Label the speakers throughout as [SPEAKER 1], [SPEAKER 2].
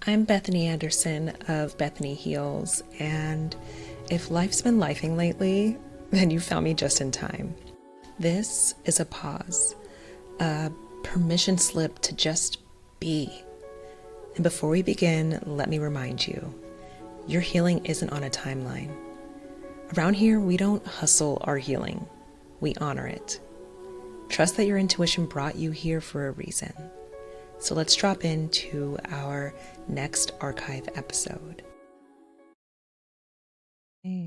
[SPEAKER 1] I'm Bethany Anderson of Bethany Heals, and if life's been lifing lately, then you found me just in time. This is a pause, a permission slip to just be. And before we begin, let me remind you, your healing isn't on a timeline. Around here, we don't hustle our healing, we honor it. Trust that your intuition brought you here for a reason. So let's drop into our next archive episode.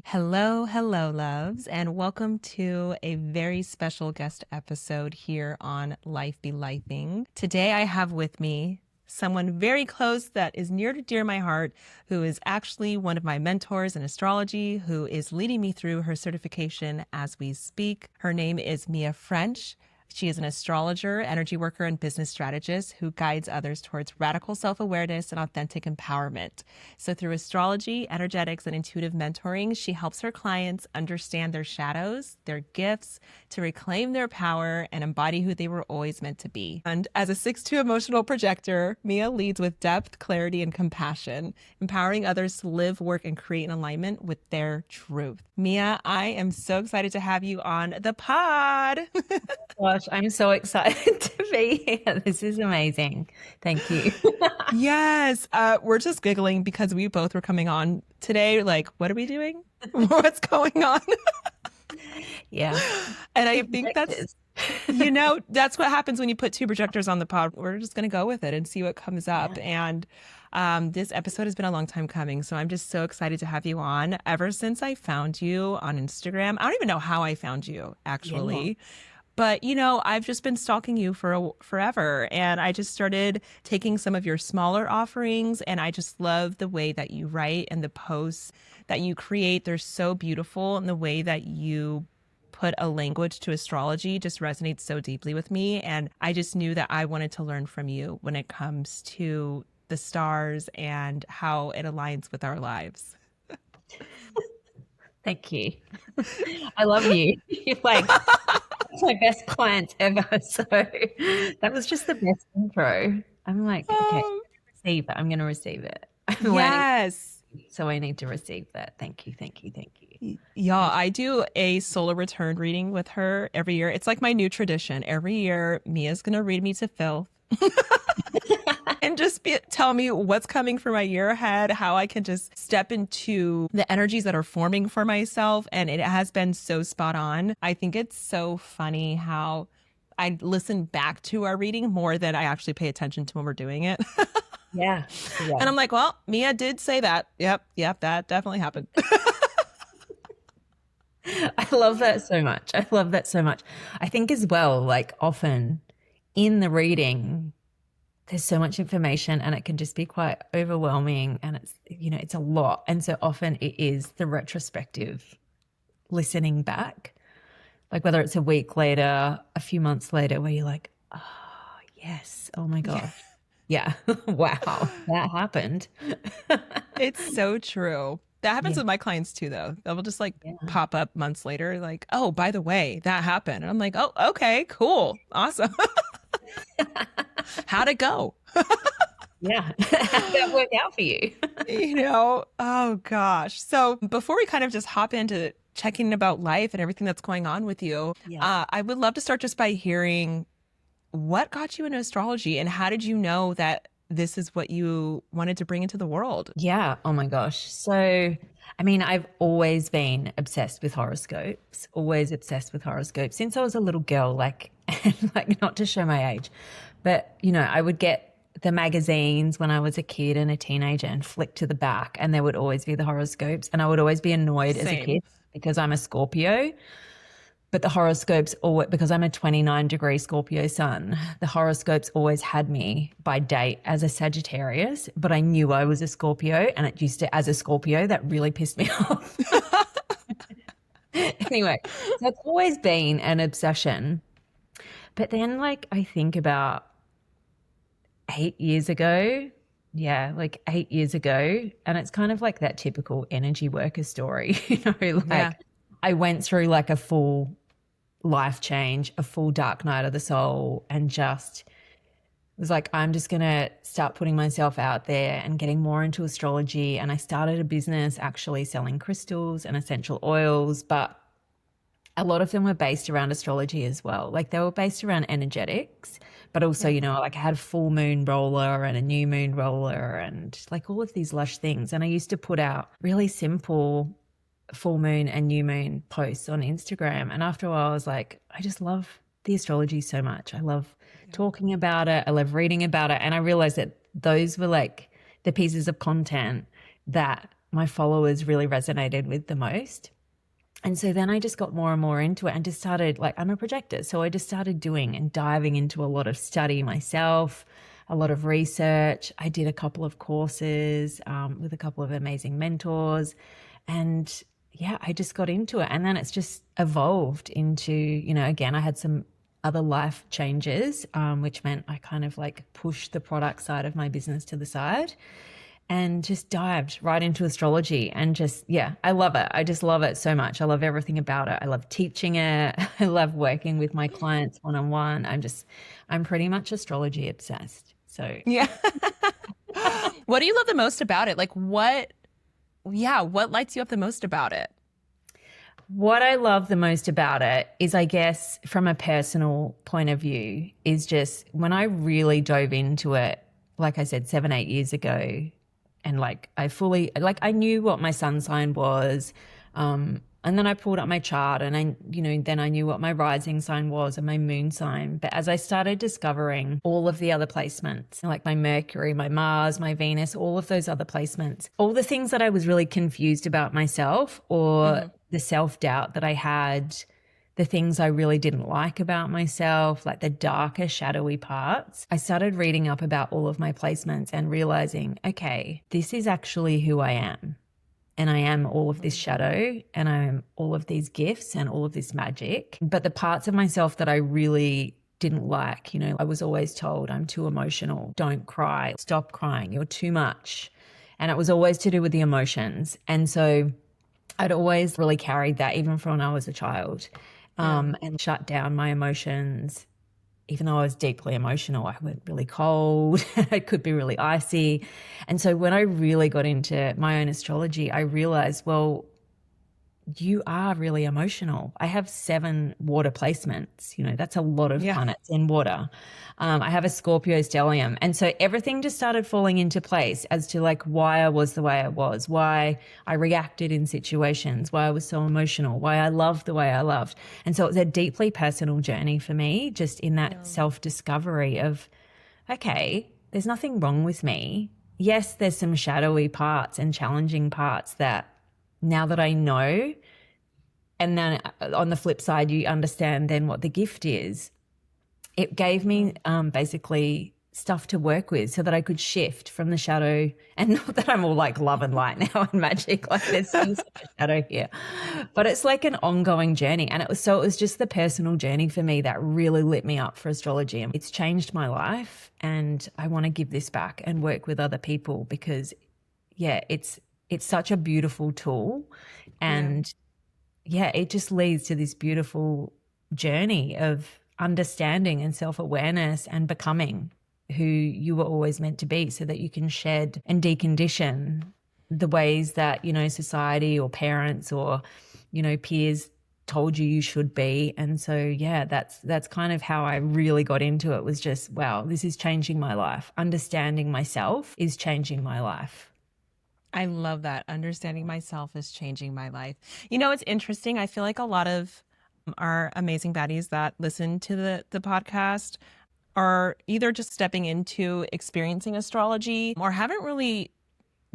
[SPEAKER 1] Hello, loves, and welcome to a very special guest episode here on Life Be Life.ing. Today I have with me someone very close that is near to dear my heart, who is actually one of my mentors in astrology, who is leading me through her certification as we speak. Her name is Mia French. She is an astrologer, energy worker, and business strategist who guides others towards radical self-awareness and authentic empowerment. So through astrology, energetics, and intuitive mentoring, she helps her clients understand their shadows, their gifts, to reclaim their power and embody who they were always meant to be. And as a 6'2" emotional projector, Mia leads with depth, clarity, and compassion, empowering others to live, work, and create in alignment with their truth. Mia, I am so excited to have you on the pod.
[SPEAKER 2] Gosh, I'm so excited to be here. This is amazing. Thank you.
[SPEAKER 1] Yes, we're just giggling because we both were coming on today. Like, what are we doing? What's going on?
[SPEAKER 2] Yeah.
[SPEAKER 1] And I think that's what happens when you put two projectors on the pod. We're just going to go with it and see what comes up.
[SPEAKER 2] Yeah.
[SPEAKER 1] And this episode has been a long time coming. So I'm just so excited to have you on. Ever since I found you on Instagram, I don't even know how I found you, actually.
[SPEAKER 2] Yeah.
[SPEAKER 1] But, I've just been stalking you for forever. And I just started taking some of your smaller offerings. And I just love the way that you write and the posts that you create. They're so beautiful. And the way that you put a language to astrology just resonates so deeply with me. And I just knew that I wanted to learn from you when it comes to the stars and how it aligns with our lives.
[SPEAKER 2] Thank you. I love you. You're like my best client ever. So that was just the best intro. I'm like, okay, I'm going to receive it. I'm
[SPEAKER 1] Yes.
[SPEAKER 2] learning, so I need to receive that. Thank you. Thank you. Thank you.
[SPEAKER 1] Yeah, I do a solar return reading with her every year. It's like my new tradition. Every year, Mia's going to read me to filth. And just tell me what's coming for my year ahead, how I can just step into the energies that are forming for myself. And it has been so spot on. I think it's so funny how I listen back to our reading more than I actually pay attention to when we're doing it.
[SPEAKER 2] Yeah.
[SPEAKER 1] And I'm like, well, Mia did say that. Yep, that definitely happened.
[SPEAKER 2] I love that so much. I think as well, like often in the reading, there's so much information and it can just be quite overwhelming and it's a lot. And so often it is the retrospective listening back, like whether it's a week later, a few months later, where you're like, oh, yes. Oh my gosh. Yeah. Wow. That happened.
[SPEAKER 1] It's so true. That happens with my clients too, though. They'll just pop up months later, like, oh, by the way, that happened. And I'm like, oh, okay, cool. Awesome. How'd it go?
[SPEAKER 2] Yeah. How'd that work out for you?
[SPEAKER 1] Oh gosh. So before we kind of just hop into checking about life and everything that's going on with you, I would love to start just by hearing what got you into astrology and how did you know that this is what you wanted to bring into the world?
[SPEAKER 2] Yeah. Oh my gosh. So, I've always been obsessed with horoscopes, since I was a little girl, like not to show my age, but I would get the magazines when I was a kid and a teenager and flick to the back and there would always be the horoscopes and I would always be annoyed as a kid because I'm a Scorpio. But the horoscopes, because I'm a 29-degree Scorpio sun, the horoscopes always had me by date as a Sagittarius, but I knew I was a Scorpio and it used to, as a Scorpio, that really pissed me off. Anyway, so it's always been an obsession. But then I think about 8 years ago, and it's kind of like that typical energy worker story, I went through like a full life change, a full dark night of the soul, and just was like, I'm just going to start putting myself out there and getting more into astrology. And I started a business actually selling crystals and essential oils, but a lot of them were based around astrology as well. Like they were based around energetics, but also,
[SPEAKER 1] Yeah.
[SPEAKER 2] you know, like I had a full moon roller and a new moon roller and like all of these lush things. And I used to put out really simple full moon and new moon posts on Instagram. And after a while, I was like, I just love the astrology so much. I love
[SPEAKER 1] Yeah.
[SPEAKER 2] talking about it. I love reading about it. And I realized that those were like the pieces of content that my followers really resonated with the most. And so then I just got more and more into it and just started, like, I'm a projector. So I just started doing and diving into a lot of study myself, a lot of research. I did a couple of courses with a couple of amazing mentors. And yeah, I just got into it. And then it's just evolved into, you know, again, I had some other life changes, which meant I kind of like pushed the product side of my business to the side and just dived right into astrology and just, yeah, I love it. I just love it so much. I love everything about it. I love teaching it. I love working with my clients one-on-one. I'm pretty much astrology obsessed. So
[SPEAKER 1] Yeah. What do you love the most about it? Like what lights you up the most about it?
[SPEAKER 2] what I love the most about it is, I guess, from a personal point of view, is just when I really dove into it, like I said, 7, 8 years ago, and like I fully, like I knew what my sun sign was. And then I pulled up my chart and I, you know, then I knew what my rising sign was and my moon sign. But as I started discovering all of the other placements, like my Mercury, my Mars, my Venus, all of those other placements, all the things that I was really confused about myself or
[SPEAKER 1] Hmm.
[SPEAKER 2] the self-doubt that I had, the things I really didn't like about myself, like the darker, shadowy parts, I started reading up about all of my placements and realizing, okay, this is actually who I am. And I am all of this shadow and I am all of these gifts and all of this magic. But the parts of myself that I really didn't like, you know, I was always told I'm too emotional, don't cry, stop crying, you're too much. And it was always to do with the emotions. And so I'd always really carried that even from when I was a child,
[SPEAKER 1] Yeah.
[SPEAKER 2] and shut down my emotions. Even though I was deeply emotional, I went really cold. It could be really icy. And so when I really got into my own astrology, I realized, well, you are really emotional. I have 7 water placements. You know, that's a lot of
[SPEAKER 1] Yeah.
[SPEAKER 2] planets in water. I have a Scorpio stellium. And so everything just started falling into place as to like why I was the way I was, why I reacted in situations, why I was so emotional, why I loved the way I loved. And so it was a deeply personal journey for me, just in that
[SPEAKER 1] Yeah.
[SPEAKER 2] self-discovery of, okay, there's nothing wrong with me. Yes, there's some shadowy parts and challenging parts that now that I know, and then on the flip side, you understand then what the gift is. It gave me basically stuff to work with so that I could shift from the shadow. And not that I'm all like love and light now and magic, like there's still so much shadow here, but it's like an ongoing journey. And it was just the personal journey for me that really lit me up for astrology. And it's changed my life. And I want to give this back and work with other people because, yeah, it's such a beautiful tool.
[SPEAKER 1] Yeah.
[SPEAKER 2] And yeah, it just leads to this beautiful journey of understanding and self-awareness and becoming who you were always meant to be so that you can shed and decondition the ways that, you know, society or parents or, you know, peers told you should be. And so, yeah, that's kind of how I really got into it, was just, wow, this is changing my life. Understanding myself is changing my life.
[SPEAKER 1] I love that. Understanding myself is changing my life. You know, it's interesting. I feel like a lot of our amazing baddies that listen to the podcast are either just stepping into experiencing astrology or haven't really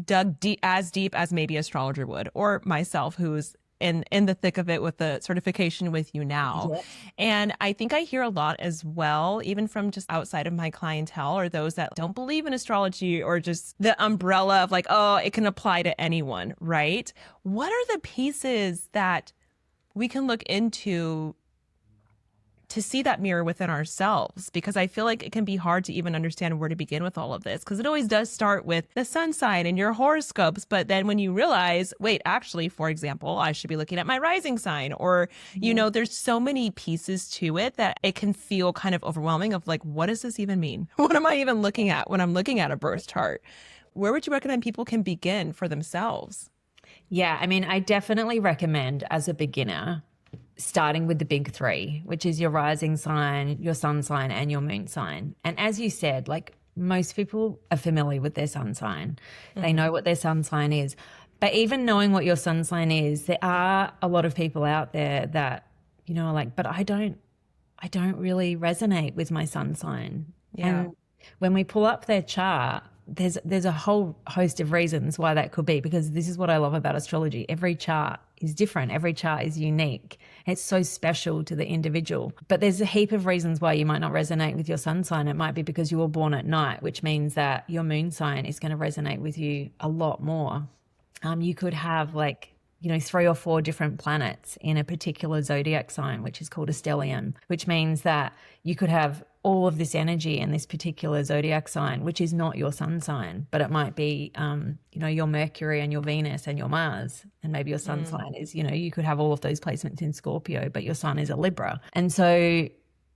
[SPEAKER 1] dug deep as maybe astrologer would, or myself, who's in the thick of it with the certification with you now.
[SPEAKER 2] Yeah.
[SPEAKER 1] And I think I hear a lot as well, even from just outside of my clientele or those that don't believe in astrology or just the umbrella of like, oh, it can apply to anyone, right? What are the pieces that we can look into to see that mirror within ourselves, because I feel like it can be hard to even understand where to begin with all of this, because it always does start with the sun sign and your horoscopes. But then when you realize, wait, actually, for example, I should be looking at my rising sign, or, there's so many pieces to it that it can feel kind of overwhelming of like, what does this even mean? What am I even looking at when I'm looking at a birth chart? Where would you recommend people can begin for themselves?
[SPEAKER 2] Yeah, I mean, I definitely recommend as a beginner starting with the big three, which is your rising sign, your sun sign, and your moon sign. And as you said, like most people are familiar with their sun sign. They know what their sun sign is. But even knowing what your sun sign is, there are a lot of people out there that, are like, but I don't really resonate with my sun sign.
[SPEAKER 1] Yeah.
[SPEAKER 2] And when we pull up their chart, there's a whole host of reasons why that could be, because this is what I love about astrology. Every chart is different. Every chart is unique. It's so special to the individual. But there's a heap of reasons why you might not resonate with your sun sign. It might be because you were born at night, which means that your moon sign is going to resonate with you a lot more. You could have 3 or 4 different planets in a particular zodiac sign, which is called a stellium, which means that you could have all of this energy in this particular zodiac sign, which is not your sun sign, but it might be, your Mercury and your Venus and your Mars. And maybe your sun sign is, you could have all of those placements in Scorpio, but your sun is a Libra. And so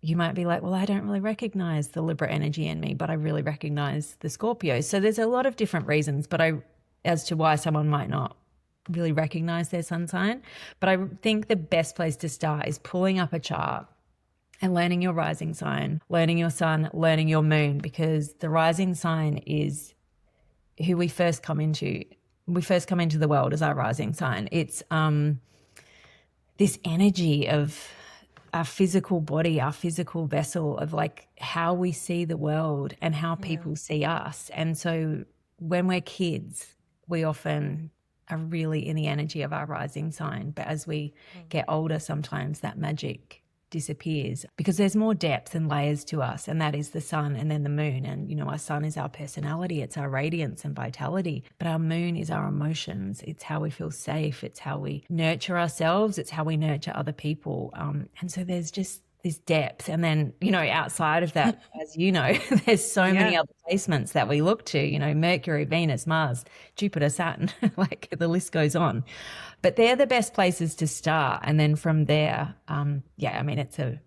[SPEAKER 2] you might be like, well, I don't really recognize the Libra energy in me, but I really recognize the Scorpio. So there's a lot of different reasons, as to why someone might not really recognize their sun sign. But I think the best place to start is pulling up a chart and learning your rising sign, learning your sun, learning your moon, because the rising sign is who we first come into. We first come into the world as our rising sign. It's this energy of our physical body, our physical vessel, of like how we see the world and how people see us. And so when we're kids, we often are really in the energy of our rising sign. But as we get older, sometimes that magic disappears because there's more depth and layers to us, and that is the sun and then the moon. And our sun is our personality, it's our radiance and vitality, but our moon is our emotions. It's how we feel safe, it's how we nurture ourselves, it's how we nurture other people. And so there's just this depth. And then outside of that, as there's so many other placements that we look to, Mercury, Venus, Mars, Jupiter, Saturn, like the list goes on. But they're the best places to start. And then from there, it's a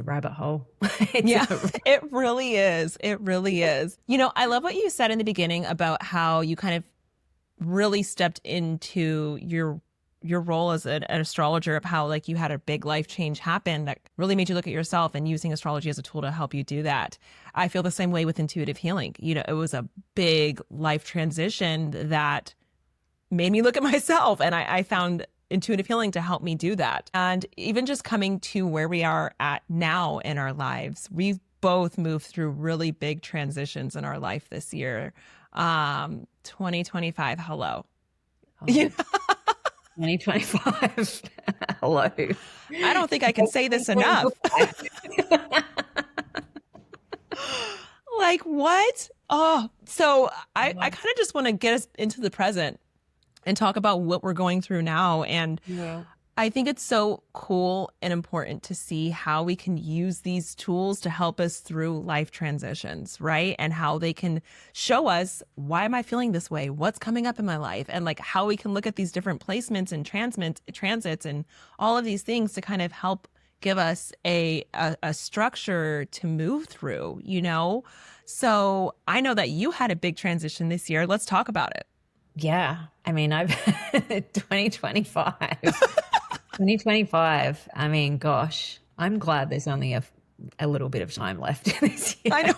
[SPEAKER 2] rabbit hole.
[SPEAKER 1] It really is. It really is. I love what you said in the beginning about how you kind of really stepped into your role as an astrologer, of how like you had a big life change happen that really made you look at yourself, and using astrology as a tool to help you do that. I feel the same way with intuitive healing. It was a big life transition that made me look at myself, and I found intuitive healing to help me do that. And even just coming to where we are at now in our lives, we've both moved through really big transitions in our life this year. 2025, hello.
[SPEAKER 2] Oh. 2025. Hello.
[SPEAKER 1] I don't think I can say this enough. Like what? Oh, so I kind of just want to get us into the present and talk about what we're going through now. And I think it's so cool and important to see how we can use these tools to help us through life transitions, right? And how they can show us, why am I feeling this way? What's coming up in my life? And like how we can look at these different placements and transits and all of these things to kind of help give us a structure to move through, So I know that you had a big transition this year. Let's talk about it.
[SPEAKER 2] Yeah. I mean, 2025. 2025. I mean, gosh, I'm glad there's only a little bit of time left in this year.
[SPEAKER 1] I
[SPEAKER 2] know.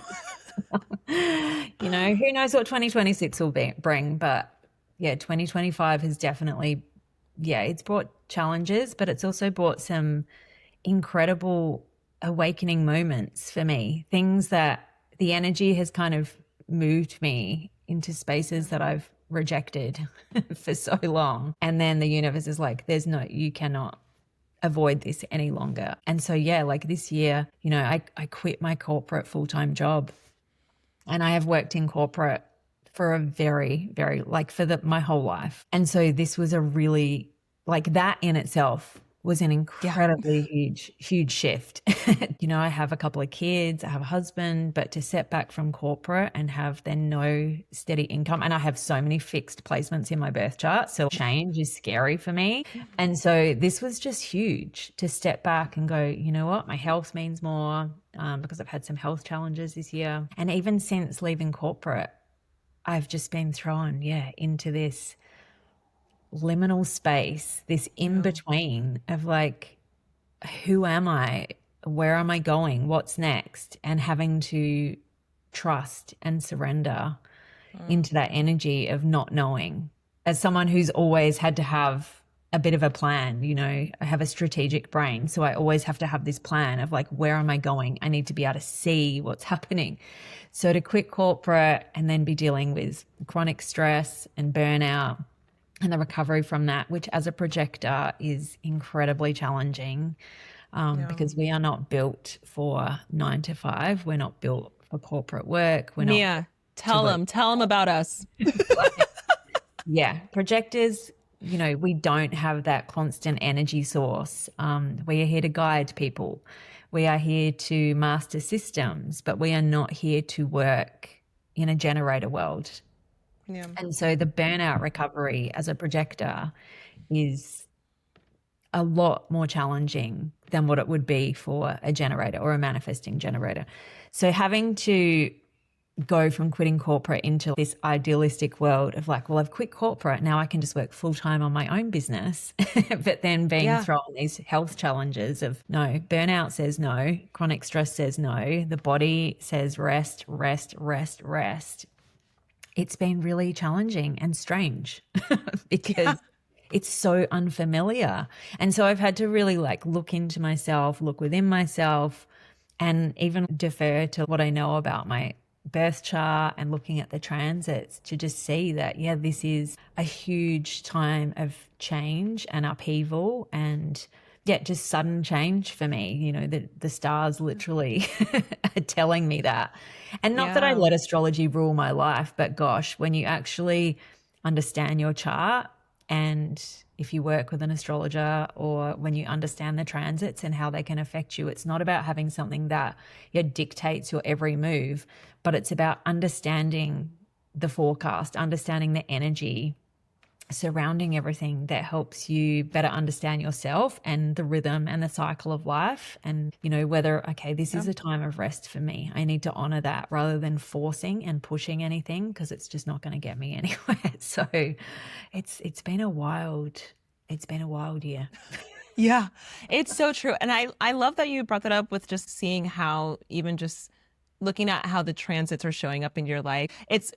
[SPEAKER 2] Who knows what 2026 will bring, but 2025 has definitely, it's brought challenges, but it's also brought some incredible awakening moments for me. Things that the energy has kind of moved me into spaces that I've rejected for so long. And then the universe is like, you cannot avoid this any longer. And so, this year, I quit my corporate full-time job, and I have worked in corporate for a very, very, my whole life. And so this was a really, that in itself was an
[SPEAKER 1] Yeah.
[SPEAKER 2] incredibly huge shift. I have a couple of kids, I have a husband, but to step back from corporate and have then no steady income, and I have so many fixed placements in my birth chart. So change is scary for me. And so this was just huge to step back and go, you know what, my health means more, because I've had some health challenges this year. And even since leaving corporate, I've just been thrown, into this liminal space, this in between of like, who am I? Where am I going? What's next? And having to trust and surrender into that energy of not knowing. As someone who's always had to have a bit of a plan, I have a strategic brain. So I always have to have this plan of like, where am I going? I need to be able to see what's happening. So to quit corporate and then be dealing with chronic stress and burnout and the recovery from that, which as a projector is incredibly challenging, because we are not built for 9 to 5. We're not built for corporate work. We're not
[SPEAKER 1] Mia,
[SPEAKER 2] to work.
[SPEAKER 1] tell them about us.
[SPEAKER 2] Yeah, projectors, we don't have that constant energy source. We are here to guide people. We are here to master systems, but we are not here to work in a generator world.
[SPEAKER 1] Yeah.
[SPEAKER 2] And so the burnout recovery as a projector is a lot more challenging than what it would be for a generator or a manifesting generator. So having to go from quitting corporate into this idealistic world of like, well, I've quit corporate, now I can just work full time on my own business. But then being thrown these health challenges of no, burnout says no, chronic stress says no, the body says rest, rest, rest, rest. It's been really challenging and strange because it's so unfamiliar. And so I've had to really like look into myself, look within myself, and even defer to what I know about my birth chart and looking at the transits to just see that, this is a huge time of change and upheaval and just sudden change for me. The stars literally are telling me that. And not that I let astrology rule my life, but gosh, when you actually understand your chart, and if you work with an astrologer or when you understand the transits and how they can affect you, it's not about having something that dictates your every move, but it's about understanding the forecast, understanding the energy surrounding everything that helps you better understand yourself and the rhythm and the cycle of life. And, whether, okay, this is a time of rest for me. I need to honor that rather than forcing and pushing anything because it's just not going to get me anywhere. So it's been a wild year.
[SPEAKER 1] Yeah, it's so true. And I love that you brought that up with just seeing how even just looking at how the transits are showing up in your life. It's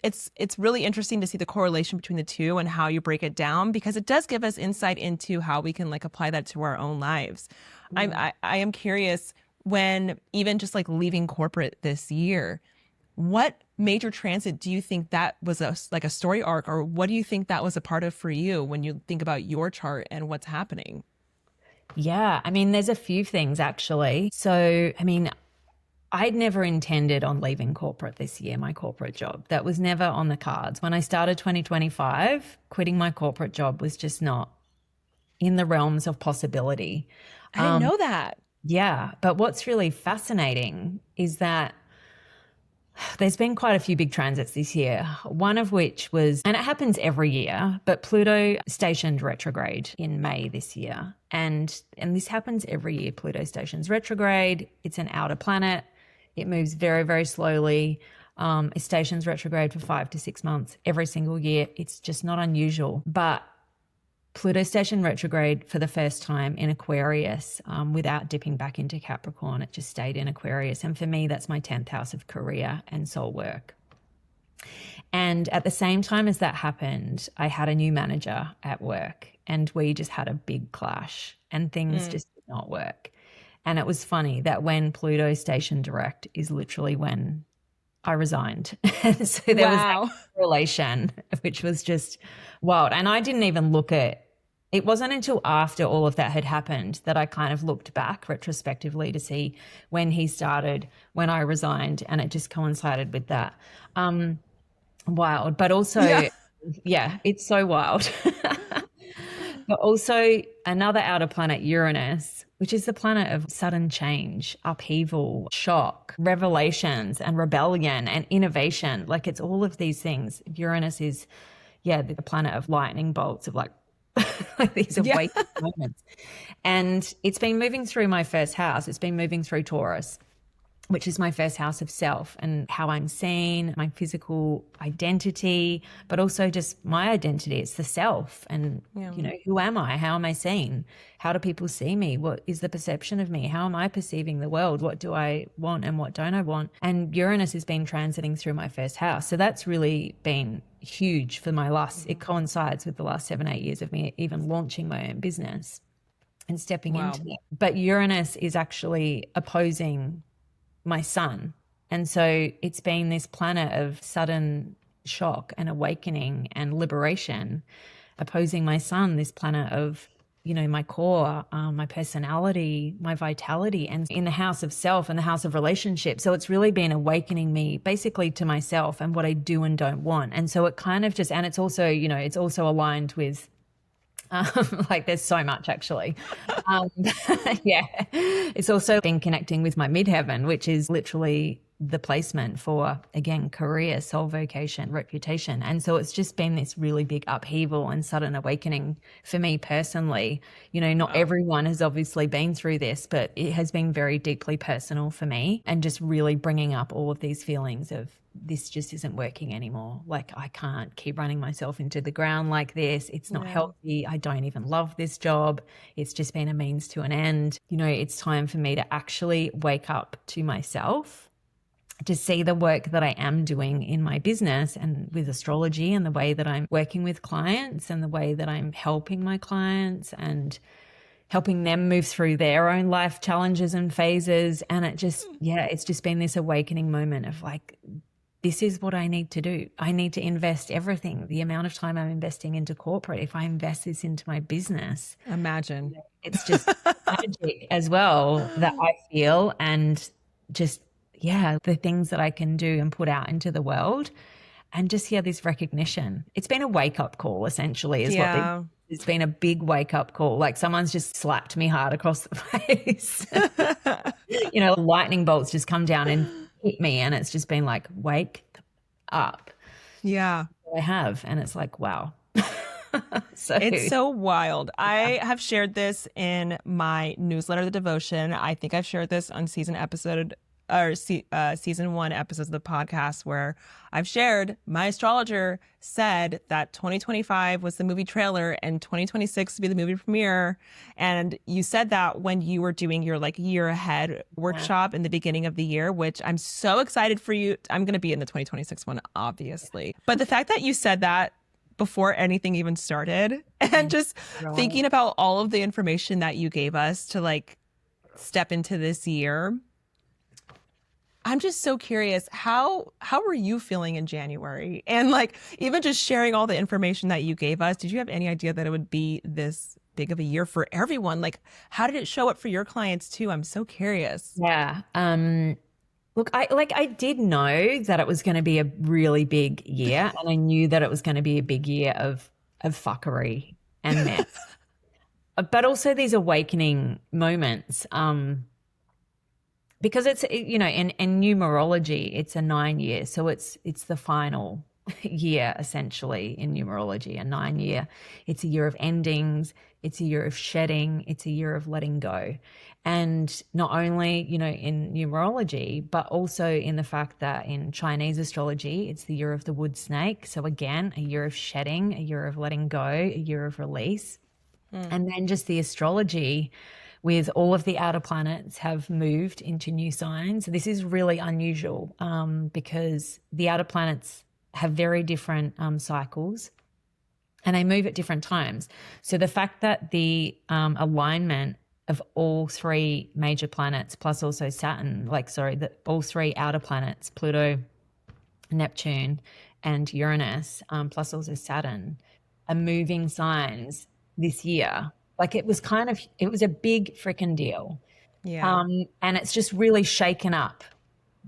[SPEAKER 1] really interesting to see the correlation between the two and how you break it down, because it does give us insight into how we can like apply that to our own lives. I am curious, when even just like leaving corporate this year, what major transit do you think that was like a story arc, or what do you think that was a part of for you when you think about your chart and what's happening?
[SPEAKER 2] Yeah, there's a few things actually. So, I'd never intended on leaving corporate this year, my corporate job. That was never on the cards. When I started 2025, quitting my corporate job was just not in the realms of possibility.
[SPEAKER 1] I didn't know that.
[SPEAKER 2] Yeah, but what's really fascinating is that there's been quite a few big transits this year, one of which was, and it happens every year, but Pluto stationed retrograde in May this year. And this happens every year. Pluto stations retrograde. It's an outer planet. It moves very, very slowly. It stations retrograde for 5 to 6 months every single year. It's just not unusual. But Pluto stationed retrograde for the first time in Aquarius, without dipping back into Capricorn. It just stayed in Aquarius. And for me, that's my 10th house of career and soul work. And at the same time as that happened, I had a new manager at work and we just had a big clash and things just did not work. And it was funny that when Pluto stationed direct is literally when I resigned. So there was that correlation, which was just wild. And I didn't even look at it. Wasn't until after all of that had happened that I kind of looked back retrospectively to see when he started, when I resigned, and it just coincided with that. Wild, but also, yeah it's so wild. But also another outer planet, Uranus, which is the planet of sudden change, upheaval, shock, revelations and rebellion and innovation. Like it's all of these things. Uranus is, yeah, the planet of lightning bolts of like, like these
[SPEAKER 1] Yeah.
[SPEAKER 2] awakening moments. And it's been moving through my first house. It's been moving through Taurus, which is my first house of self and how I'm seen, my physical identity, but also just my identity. It's the self and, you know, who am I? How am I seen? How do people see me? What is the perception of me? How am I perceiving the world? What do I want and what don't I want? And Uranus has been transiting through my first house. So that's really been huge for my last, it coincides with the last 7-8 years of me even launching my own business and stepping into it. But Uranus is actually opposing my sun. And so it's been this planet of sudden shock and awakening and liberation, opposing my sun, this planet of, you know, my core, my personality, my vitality, and in the house of self and the house of relationship. So it's really been awakening me basically to myself and what I do and don't want. And so it kind of just, and it's also, you know, it's also aligned with like there's so much actually. Yeah. It's also been connecting with my midheaven, which is literally the placement for, again, career, soul vocation, reputation. And so it's just been this really big upheaval and sudden awakening for me personally. You know, not everyone has obviously been through this, but it has been very deeply personal for me and just really bringing up all of these feelings of this just isn't working anymore. Like I can't keep running myself into the ground like this. It's not healthy. I don't even love this job. It's just been a means to an end. You know, it's time for me to actually wake up to myself, to see the work that I am doing in my business and with astrology and the way that I'm working with clients and the way that I'm helping my clients and helping them move through their own life challenges and phases. And it just, yeah, it's just been this awakening moment of like, this is what I need to do. I need to invest everything, the amount of time I'm investing into corporate. If I invest this into my business,
[SPEAKER 1] imagine.
[SPEAKER 2] It's just magic as well that I feel and just, yeah, the things that I can do and put out into the world and just, yeah, this recognition. It's been a wake up call essentially is what it's been a big wake up call. Like someone's just slapped me hard across the face. You know, lightning bolts just come down and hit me and it's just been like, wake up.
[SPEAKER 1] Yeah.
[SPEAKER 2] I have. And it's like, wow. So
[SPEAKER 1] it's so wild. I have shared this in my newsletter, The Devotion. I think I've shared this on season 1 episodes of the podcast where I've shared my astrologer said that 2025 was the movie trailer and 2026 would be the movie premiere. And you said that when you were doing your like year ahead workshop in the beginning of the year, which I'm so excited for you. I'm going to be in the 2026 one, obviously. But the fact that you said that before anything even started and just thinking about all of the information that you gave us to like step into this year, I'm just so curious, how were you feeling in January? And like, even just sharing all the information that you gave us, did you have any idea that it would be this big of a year for everyone? Like, how did it show up for your clients too? I'm so curious.
[SPEAKER 2] Yeah. Look, I did know that it was going to be a really big year and I knew that it was going to be a big year of fuckery and mess. But also these awakening moments, because it's, you know, in numerology, it's a 9 year. So it's the final year essentially in numerology, a 9 year. It's a year of endings. It's a year of shedding. It's a year of letting go. And not only, you know, in numerology, but also in the fact that in Chinese astrology, it's the year of the wood snake. So again, a year of shedding, a year of letting go, a year of release. And then just the astrology with all of the outer planets have moved into new signs. This is really unusual because the outer planets have very different cycles and they move at different times. So the fact that the alignment of all three major planets plus also Saturn, all three outer planets, Pluto, Neptune and Uranus, plus also Saturn, are moving signs this year. Like it was a big freaking deal.
[SPEAKER 1] Yeah.
[SPEAKER 2] And it's just really shaken up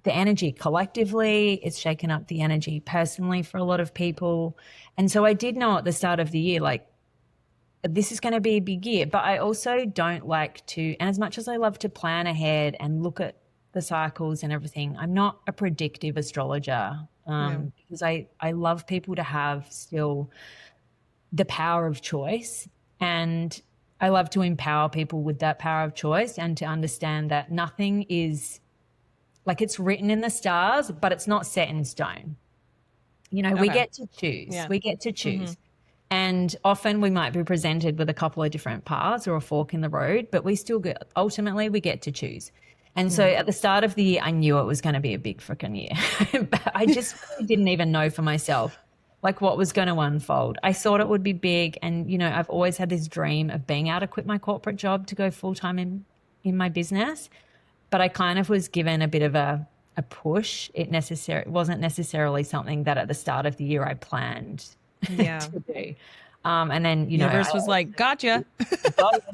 [SPEAKER 2] the energy collectively. It's shaken up the energy personally for a lot of people. And so I did know at the start of the year, like this is going to be a big year. But I also don't like to, and as much as I love to plan ahead and look at the cycles and everything, I'm not a predictive astrologer,
[SPEAKER 1] Yeah.
[SPEAKER 2] because I love people to have still the power of choice. And I love to empower people with that power of choice and to understand that nothing is like it's written in the stars, but it's not set in stone. We
[SPEAKER 1] Okay.
[SPEAKER 2] get to choose.
[SPEAKER 1] Yeah.
[SPEAKER 2] We get to choose. And often we might be presented with a couple of different paths or a fork in the road, but ultimately we get to choose. And so at the start of the year, I knew it was going to be a big freaking year, but I just really didn't even know for myself like what was going to unfold. I thought it would be big. And, I've always had this dream of being able to quit my corporate job to go full time in my business. But I kind of was given a bit of a push. It wasn't necessarily something that at the start of the year I planned
[SPEAKER 1] Yeah.
[SPEAKER 2] to do. And then,
[SPEAKER 1] Universe was like, gotcha.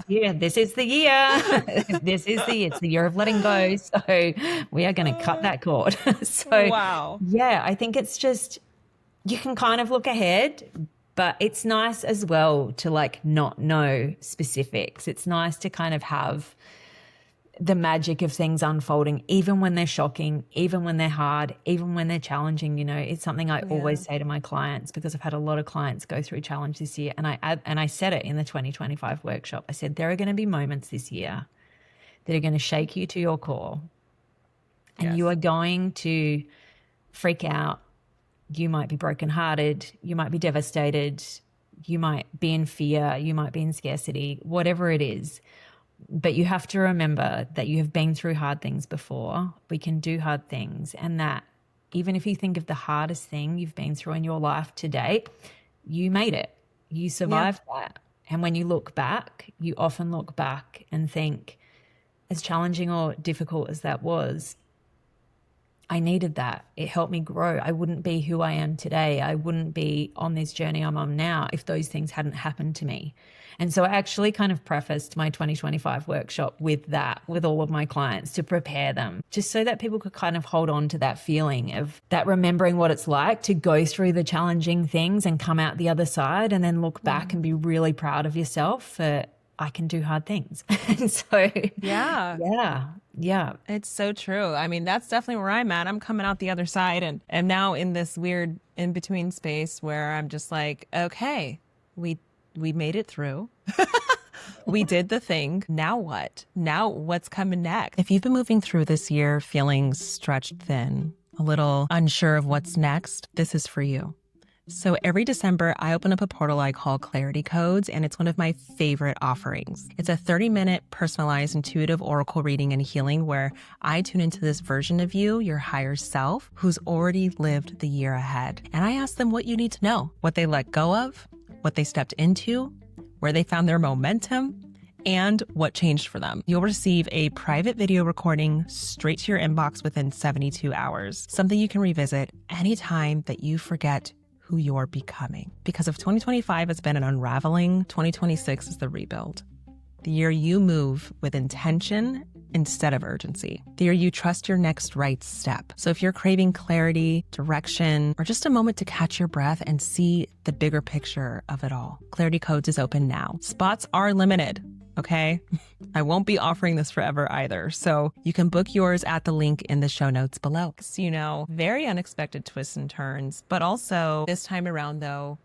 [SPEAKER 2] yeah, this is the year. It's the year of letting go. So we are going to cut that cord. So
[SPEAKER 1] Wow.
[SPEAKER 2] yeah, I think it's just, you can kind of look ahead, but it's nice as well to like not know specifics. It's nice to kind of have the magic of things unfolding, even when they're shocking, even when they're hard, even when they're challenging. It's something I always say to my clients, because I've had a lot of clients go through challenge this year. And I said it in the 2025 workshop. I said, there are going to be moments this year that are going to shake you to your core, and you are going to freak out. You might be brokenhearted. You might be devastated. You might be in fear. You might be in scarcity, whatever it is. But you have to remember that you have been through hard things before. We can do hard things. And that even if you think of the hardest thing you've been through in your life to date, you made it. You survived that. And when you look back, you often look back and think, as challenging or difficult as that was, I needed that. It helped me grow. I wouldn't be who I am today. I wouldn't be on this journey I'm on now if those things hadn't happened to me. And so I actually kind of prefaced my 2025 workshop with that, with all of my clients, to prepare them, just so that people could kind of hold on to that feeling of that, remembering what it's like to go through the challenging things and come out the other side, and then look back and be really proud of yourself for, I can do hard things. And so, yeah.
[SPEAKER 1] It's so true. I mean, that's definitely where I'm at. I'm coming out the other side and am now in this weird in between space where I'm just like, okay, we made it through. We did the thing. Now what? Now what's coming next? If you've been moving through this year feeling stretched thin, a little unsure of what's next, this is for you. So every December, I open up a portal I call Clarity Codes, and it's one of my favorite offerings. It's a 30-minute personalized intuitive oracle reading and healing where I tune into this version of you, your higher self, who's already lived the year ahead. And I ask them what you need to know, what they let go of, what they stepped into, where they found their momentum, and what changed for them. You'll receive a private video recording straight to your inbox within 72 hours, something you can revisit anytime that you forget who you're becoming. Because if 2025 has been an unraveling, 2026 is the rebuild. The year you move with intention instead of urgency. The year you trust your next right step. So if you're craving clarity, direction, or just a moment to catch your breath and see the bigger picture of it all, Clarity Codes is open now. Spots are limited. Okay. I won't be offering this forever either. So you can book yours at the link in the show notes below. Very unexpected twists and turns, but also this time around though,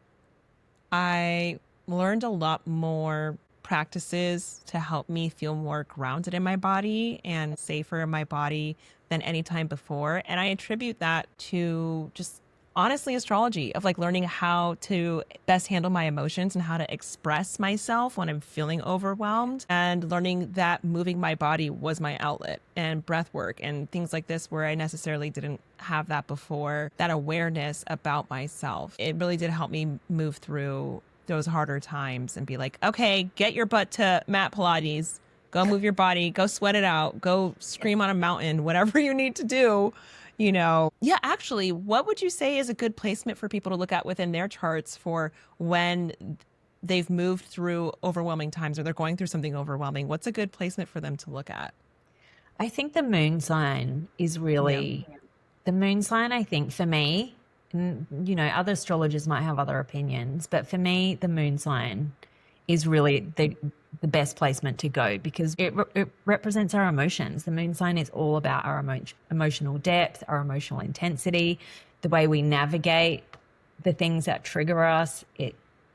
[SPEAKER 1] I learned a lot more practices to help me feel more grounded in my body and safer in my body than any time before. And I attribute that to just honestly astrology, of like learning how to best handle my emotions and how to express myself when I'm feeling overwhelmed, and learning that moving my body was my outlet, and breath work and things like this where I necessarily didn't have that before. That awareness about myself, it really did help me move through those harder times and be like, okay, get your butt to mat Pilates, go move your body, go sweat it out, go scream on a mountain, whatever you need to do. Yeah, actually, what would you say is a good placement for people to look at within their charts for when they've moved through overwhelming times or they're going through something overwhelming? What's a good placement for them to look at?
[SPEAKER 2] I think the moon sign is really the moon sign. I think for me, and, other astrologers might have other opinions, but for me, the moon sign is really the best placement to go, because it represents our emotions. The moon sign is all about our emotional depth, our emotional intensity, the way we navigate the things that trigger us.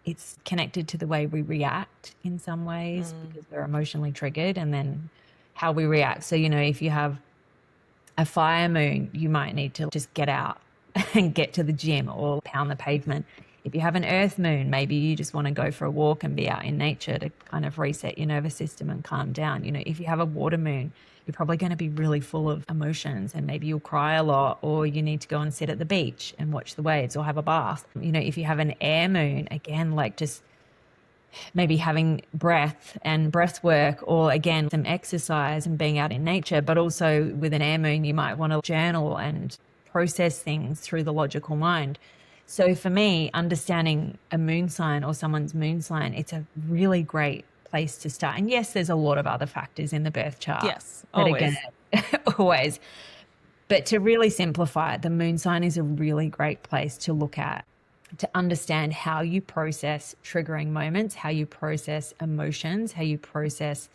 [SPEAKER 2] It's connected to the way we react in some ways, because we're emotionally triggered, and then how we react. So, if you have a fire moon, you might need to just get out and get to the gym or pound the pavement. If you have an earth moon, maybe you just want to go for a walk and be out in nature to kind of reset your nervous system and calm down. If you have a water moon, you're probably going to be really full of emotions, and maybe you'll cry a lot, or you need to go and sit at the beach and watch the waves or have a bath. If you have an air moon, again, like just maybe having breath and breath work, or again, some exercise and being out in nature. But also with an air moon, you might want to journal and process things through the logical mind. So for me, understanding a moon sign or someone's moon sign, it's a really great place to start. And yes, there's a lot of other factors in the birth chart.
[SPEAKER 1] Yes, always.
[SPEAKER 2] Always. But to really simplify it, the moon sign is a really great place to look at, to understand how you process triggering moments, how you process emotions, how you process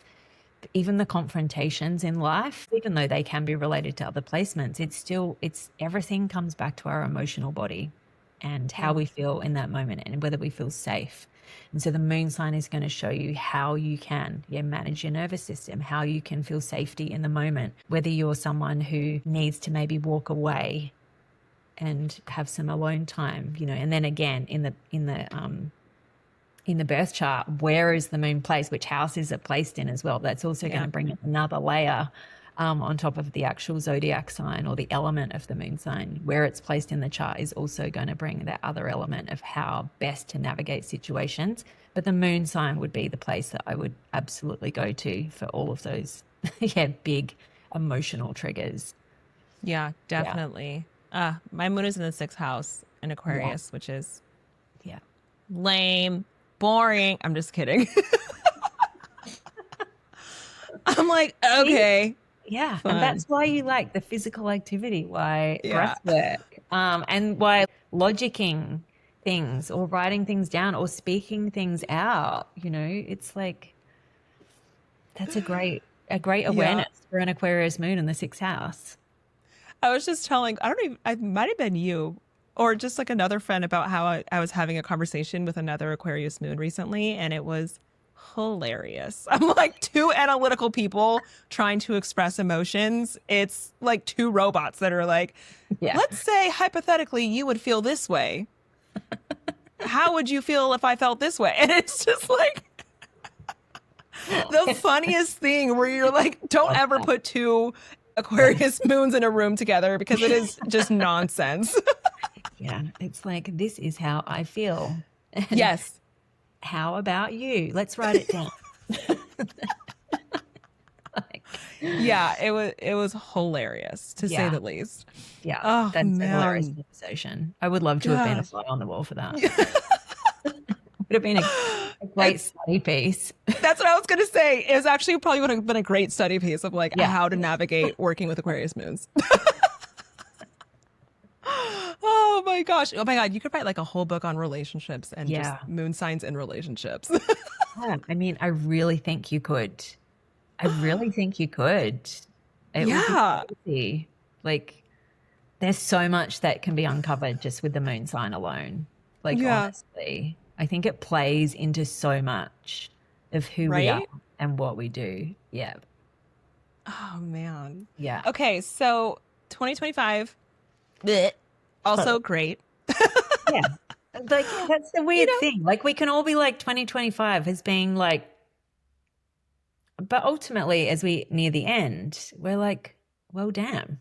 [SPEAKER 2] even the confrontations in life. Even though they can be related to other placements, it's everything comes back to our emotional body and how we feel in that moment and whether we feel safe. And so the moon sign is going to show you how you can manage your nervous system, how you can feel safety in the moment, whether you're someone who needs to maybe walk away and have some alone time, and then again in the birth chart, where is the moon placed? Which house is it placed in as well? That's also going to bring another layer on top of the actual zodiac sign or the element of the moon sign. Where it's placed in the chart is also going to bring that other element of how best to navigate situations. But the moon sign would be the place that I would absolutely go to for all of those big emotional triggers.
[SPEAKER 1] Yeah, definitely. My moon is in the 6th house in Aquarius, which is lame, boring. I'm just kidding. I'm like, okay.
[SPEAKER 2] Yeah.
[SPEAKER 1] Fun.
[SPEAKER 2] And that's why you like the physical activity, why breath work, and why logicking things or writing things down or speaking things out, it's like, that's a great awareness for an Aquarius moon in the 6th house.
[SPEAKER 1] I was just telling, I might have been you or just like another friend about how I was having a conversation with another Aquarius moon recently, and it was hilarious. I'm like, two analytical people trying to express emotions. It's like two robots that are like, let's say hypothetically you would feel this way. How would you feel if I felt this way? And it's just like the funniest thing where you're like, don't ever put two Aquarius moons in a room together, because it is just nonsense.
[SPEAKER 2] It's like, this is how I feel.
[SPEAKER 1] Yes.
[SPEAKER 2] How about you? Let's write it down.
[SPEAKER 1] It was hilarious, to say the least.
[SPEAKER 2] Yeah.
[SPEAKER 1] Oh,
[SPEAKER 2] that's
[SPEAKER 1] man.
[SPEAKER 2] a hilarious conversation. I would love to have been a fly on the wall for that. Would have been a great study piece.
[SPEAKER 1] That's what I was going to say. It was actually probably would have been a great study piece of like how to navigate working with Aquarius moons. Oh my gosh. Oh my God. You could write like a whole book on relationships and just moon signs in relationships.
[SPEAKER 2] I mean, I really think you could. It would be crazy. Like, there's so much that can be uncovered just with the moon sign alone. Like, honestly, I think it plays into so much of who we are and what we do. Yeah.
[SPEAKER 1] Oh man.
[SPEAKER 2] Yeah.
[SPEAKER 1] Okay. So 2025, also great.
[SPEAKER 2] Yeah. Like, that's the weird thing. Like, we can all be like 2025 as being like, but ultimately as we near the end, we're like, well, damn.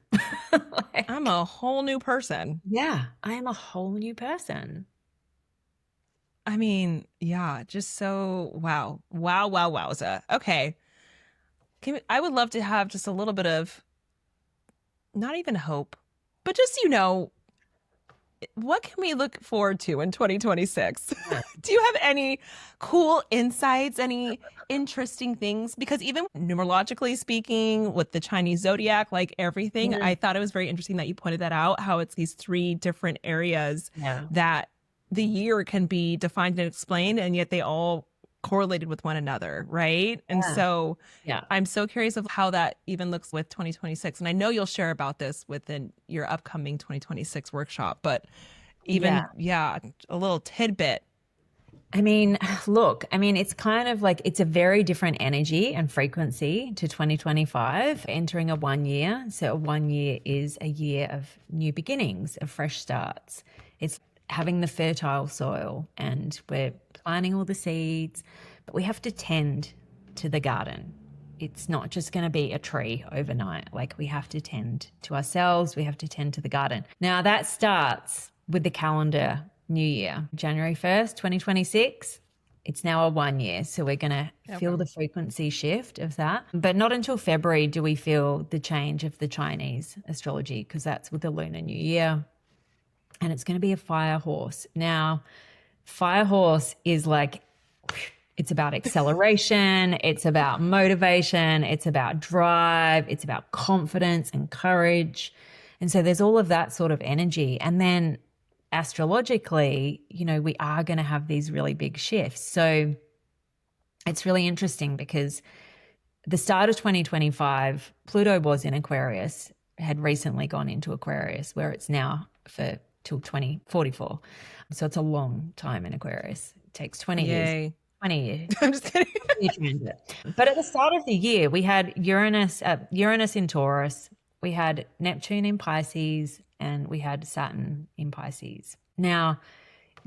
[SPEAKER 2] Like,
[SPEAKER 1] I'm a whole new person.
[SPEAKER 2] Yeah. I am a whole new person.
[SPEAKER 1] I mean, just so wowza. Okay. I would love to have just a little bit of, not even hope, but just, what can we look forward to in 2026? Do you have any cool insights, any interesting things? Because even numerologically speaking, with the Chinese zodiac, like everything, I thought it was very interesting that you pointed that out, how it's these 3 different areas that the year can be defined and explained, and yet they all correlated with one another, right? And
[SPEAKER 2] Yeah.
[SPEAKER 1] so
[SPEAKER 2] Yeah.
[SPEAKER 1] I'm so curious of how that even looks with 2026. And I know you'll share about this within your upcoming 2026 workshop, but
[SPEAKER 2] Yeah.
[SPEAKER 1] even, yeah, a little tidbit.
[SPEAKER 2] I mean, look, I mean, it's kind of like it's a very different energy and frequency to 2025 entering a 1 year. So, a 1 year is a year of new beginnings, of fresh starts. It's having the fertile soil and we're planting all the seeds, but we have to tend to the garden. It's not just going to be a tree overnight. Like, we have to tend to ourselves, we have to tend to the garden. Now, that starts with the calendar new year, January 1st, 2026. It's now a 1 year. So we're going to feel the frequency shift of that. But not until February do we feel the change of the Chinese astrology, because that's with the Lunar New Year. And it's going to be a fire horse. Now, fire horse is like, it's about acceleration, it's about motivation, it's about drive, it's about confidence and courage. And so there's all of that sort of energy. And then astrologically, we are going to have these really big shifts. So it's really interesting because the start of 2025, Pluto was in Aquarius, had recently gone into Aquarius, where it's now for till 2044. So it's a long time in Aquarius. It takes 20 years.
[SPEAKER 1] Yay.
[SPEAKER 2] 20 years.
[SPEAKER 1] I'm just kidding.
[SPEAKER 2] Transit. But at the start of the year, we had Uranus in Taurus, we had Neptune in Pisces, and we had Saturn in Pisces. Now,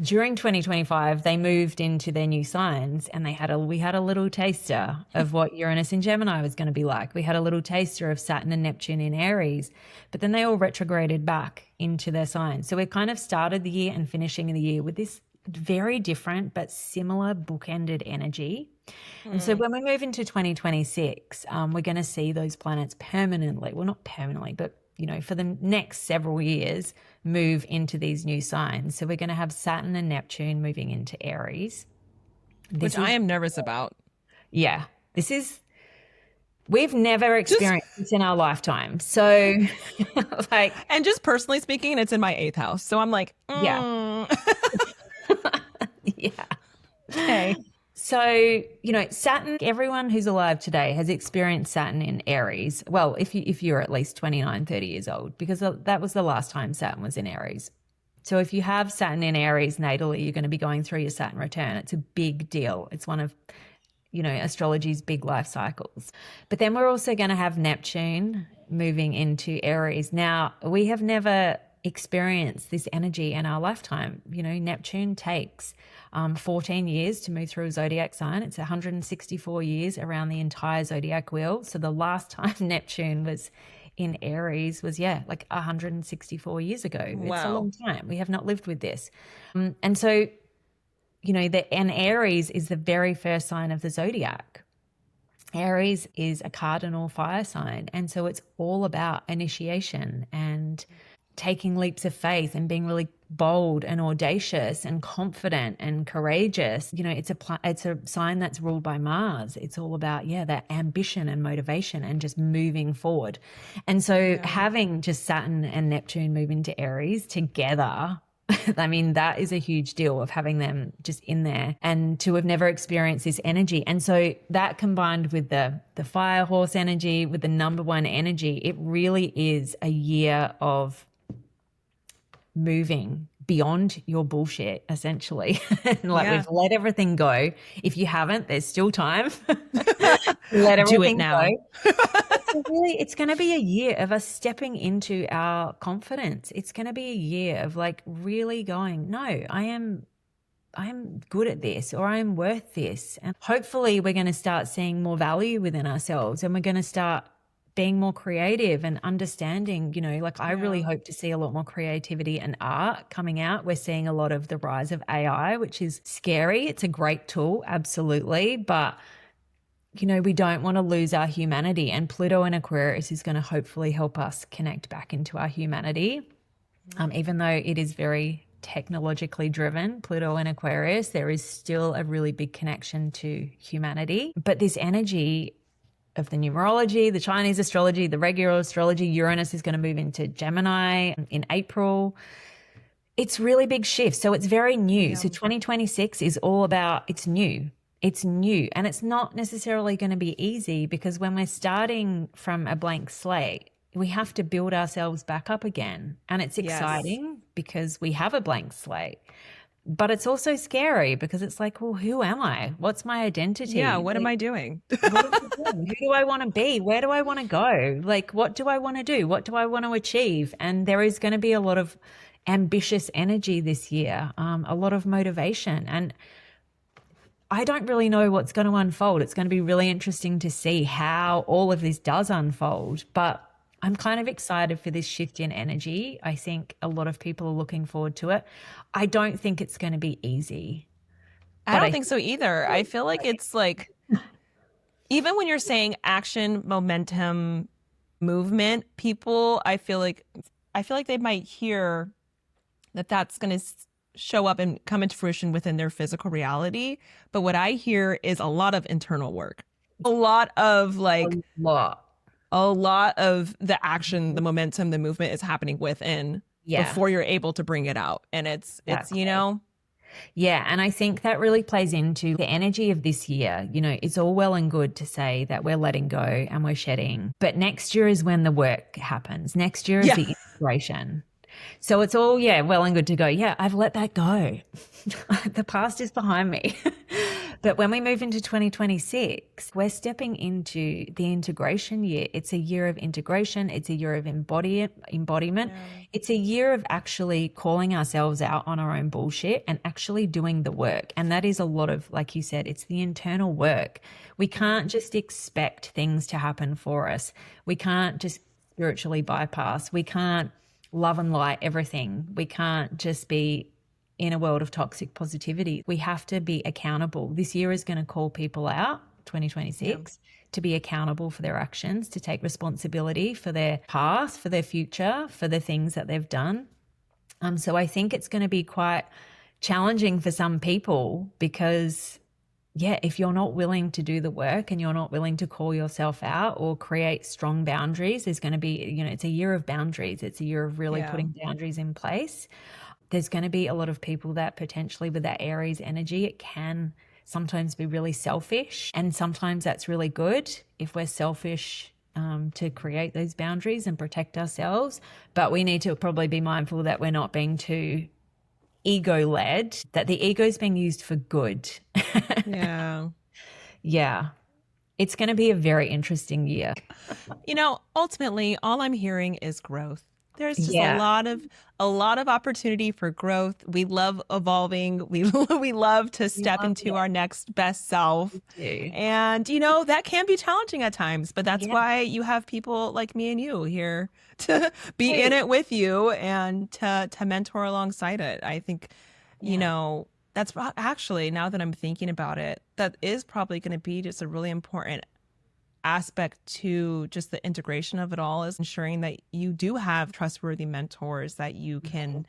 [SPEAKER 2] during 2025, they moved into their new signs, and we had a little taster of what Uranus in Gemini was going to be like. We had a little taster of Saturn and Neptune in Aries, but then they all retrograded back into their signs. So we kind of started the year and finishing the year with this very different but similar bookended energy. And so when we move into 2026, we're going to see those planets permanently, well, not permanently, but for the next several years, move into these new signs. So we're going to have Saturn and Neptune moving into Aries.
[SPEAKER 1] Which I am nervous about.
[SPEAKER 2] Yeah. We've never experienced this in our lifetime. So
[SPEAKER 1] and just personally speaking, it's in my 8th house. So I'm like,
[SPEAKER 2] yeah. Yeah.
[SPEAKER 1] Okay.
[SPEAKER 2] So, Saturn, everyone who's alive today has experienced Saturn in Aries. Well, if you're at least 29, 30 years old, because that was the last time Saturn was in Aries. So if you have Saturn in Aries natally, you're going to be going through your Saturn return. It's a big deal. It's one of, astrology's big life cycles. But then we're also going to have Neptune moving into Aries. Now, we have never experienced this energy in our lifetime. Neptune takes 14 years to move through a zodiac sign. It's 164 years around the entire zodiac wheel. So the last time Neptune was in Aries was, like 164 years ago.
[SPEAKER 1] Wow.
[SPEAKER 2] It's a long time. We have not lived with this. And so, and Aries is the very first sign of the zodiac. Aries is a cardinal fire sign. And so it's all about initiation and taking leaps of faith and being really bold and audacious and confident and courageous. It's a sign that's ruled by Mars. It's all about, that ambition and motivation and just moving forward. And so having just Saturn and Neptune move into Aries together, I mean, that is a huge deal of having them just in there and to have never experienced this energy. And so that combined with the fire horse energy, with the number one energy, it really is a year of moving beyond your bullshit, essentially. We've let everything go. If you haven't, there's still time. Let everything
[SPEAKER 1] do it now.
[SPEAKER 2] Go. It's going to be a year of us stepping into our confidence. It's going to be a year of really going, no, I am good at this, or I am worth this. And hopefully we're going to start seeing more value within ourselves, and we're going to start being more creative and understanding, I really hope to see a lot more creativity and art coming out. We're seeing a lot of the rise of AI, which is scary. It's a great tool, absolutely. But, we don't want to lose our humanity. And Pluto in Aquarius is going to hopefully help us connect back into our humanity. Even though it is very technologically driven, Pluto in Aquarius, there is still a really big connection to humanity. But this energy of the numerology, the Chinese astrology, the regular astrology, Uranus is going to move into Gemini in April. It's really big shifts. So it's very new. So 2026 is all about, it's new. It's new, and it's not necessarily going to be easy, because when we're starting from a blank slate, we have to build ourselves back up again. And it's
[SPEAKER 1] Yes.
[SPEAKER 2] exciting because we have a blank slate, but it's also scary because it's like, well, who am I? What's my
[SPEAKER 1] Yeah,
[SPEAKER 2] identity?
[SPEAKER 1] what am
[SPEAKER 2] Like,
[SPEAKER 1] I doing?
[SPEAKER 2] what am I doing? Who do I want to be? Where do I want to go? Like, what do I want to do? What do I want to achieve? And there is going to be a lot of ambitious energy this year, a lot of motivation. And I don't really know what's going to unfold. It's going to be really interesting to see how all of this does unfold. But I'm kind of excited for this shift in energy. I think a lot of people are looking forward to it. I don't think it's going to be easy,
[SPEAKER 1] I
[SPEAKER 2] but
[SPEAKER 1] don't
[SPEAKER 2] I
[SPEAKER 1] think
[SPEAKER 2] think
[SPEAKER 1] so either. I feel like it's like, even when you're saying action, momentum, movement, people, I feel like they might hear that that's going to show up and come into fruition within their physical reality. But what I hear is a lot of internal work, a lot of
[SPEAKER 2] a
[SPEAKER 1] like,
[SPEAKER 2] lot.
[SPEAKER 1] a lot of the action, the momentum, the movement is happening within
[SPEAKER 2] Yeah,
[SPEAKER 1] before you're able to bring it out. And it's,
[SPEAKER 2] exactly. Yeah, and I think that really plays into the energy of this year. It's all well and good to say that we're letting go and we're shedding, but next year is when the work happens. Next year is
[SPEAKER 1] yeah.
[SPEAKER 2] the integration. So it's all, yeah, well and good to go. Yeah, I've let that go. The past is behind me. But when we move into 2026, we're stepping into the integration year. It's a year of integration. It's a year of embodiment.
[SPEAKER 1] Yeah.
[SPEAKER 2] It's a year of actually calling ourselves out on our own bullshit and actually doing the work. And that is a lot of, like you said, it's the internal work. We can't just expect things to happen for us. We can't just spiritually bypass. We can't love and light everything. We can't just be in a world of toxic positivity. We have to be accountable. This year is going to call people out,
[SPEAKER 1] Yeah.
[SPEAKER 2] 2026, to be accountable for their actions, to take responsibility for their past, for their future, for the things that they've done. So I think it's going to be quite challenging for some people because, yeah, if you're not willing to do the work and you're not willing to call yourself out or create strong boundaries, there's going to be, it's a year of boundaries. It's a year of really
[SPEAKER 1] Yeah.
[SPEAKER 2] putting boundaries in place. There's going to be a lot of people that potentially, with that Aries energy, it can sometimes be really selfish. And sometimes that's really good if we're selfish, to create those boundaries and protect ourselves. But we need to probably be mindful that we're not being too ego led, that the ego is being used for good.
[SPEAKER 1] Yeah.
[SPEAKER 2] Yeah. It's going to be a very interesting year.
[SPEAKER 1] Ultimately, all I'm hearing is growth. There's just
[SPEAKER 2] Yeah.
[SPEAKER 1] a lot of opportunity for growth. We love evolving. We we love to
[SPEAKER 2] We
[SPEAKER 1] step
[SPEAKER 2] love
[SPEAKER 1] into
[SPEAKER 2] it.
[SPEAKER 1] our next best self.
[SPEAKER 2] We do.
[SPEAKER 1] And that can be challenging at times, but that's
[SPEAKER 2] Yeah.
[SPEAKER 1] why you have people like me and you here to be in
[SPEAKER 2] Hey.
[SPEAKER 1] it with you and to mentor alongside it. I think, you
[SPEAKER 2] Yeah.
[SPEAKER 1] know, actually, now that I'm thinking about it, that is probably going to be just a really important aspect to just the integration of it all, is ensuring that you do have trustworthy mentors that you can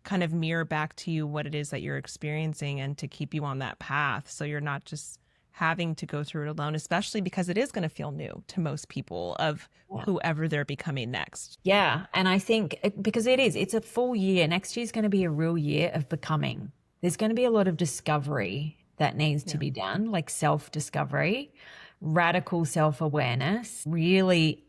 [SPEAKER 1] kind of mirror back to you what it is that you're experiencing and to keep you on that path, so you're not just having to go through it alone, especially because it is going to feel new to most people of
[SPEAKER 2] Yeah.
[SPEAKER 1] whoever they're becoming next.
[SPEAKER 2] Yeah. And I think because it's a full year. Next year's going to be a real year of becoming. There's going to be a lot of discovery that needs to
[SPEAKER 1] Yeah.
[SPEAKER 2] be done, like self discovery, radical self awareness. Really,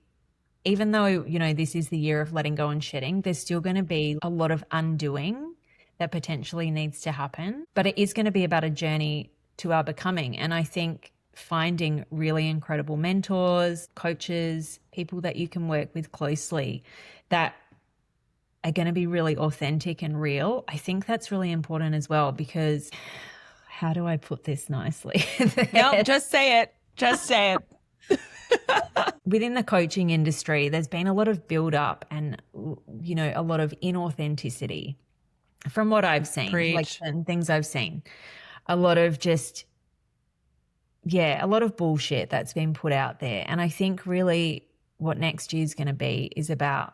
[SPEAKER 2] even though, this is the year of letting go and shedding, there's still going to be a lot of undoing that potentially needs to happen. But it is going to be about a journey to our becoming. And I think finding really incredible mentors, coaches, people that you can work with closely that are going to be really authentic and real. I think that's really important as well, because how do I put this nicely?
[SPEAKER 1] No, just say it. Just say it.
[SPEAKER 2] Within the coaching industry, there's been a lot of build up and, a lot of inauthenticity from what I've seen, like
[SPEAKER 1] Preach.
[SPEAKER 2] certain things I've seen. A lot of just, yeah, a lot of bullshit that's been put out there. And I think really what next year's going to be is about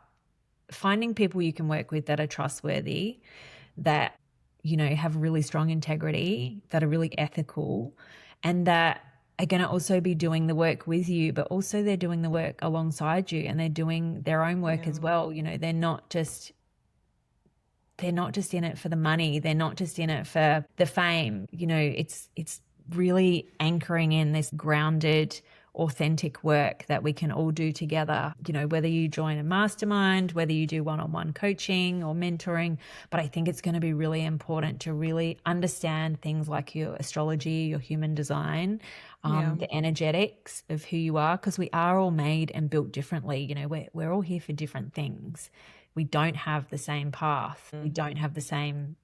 [SPEAKER 2] finding people you can work with that are trustworthy, that, have really strong integrity, that are really ethical, and that are going to also be doing the work with you, but also they're doing the work alongside you and they're doing their own work as well. They're not just in it for the money. They're not just in it for the fame. It's really anchoring in this grounded, authentic work that we can all do together, whether you join a mastermind, whether you do one-on-one coaching or mentoring. But I think it's going to be really important to really understand things like your astrology, your human design, the energetics of who you are, because we are all made and built differently. We're all here for different things. We don't have the same path. We don't have the same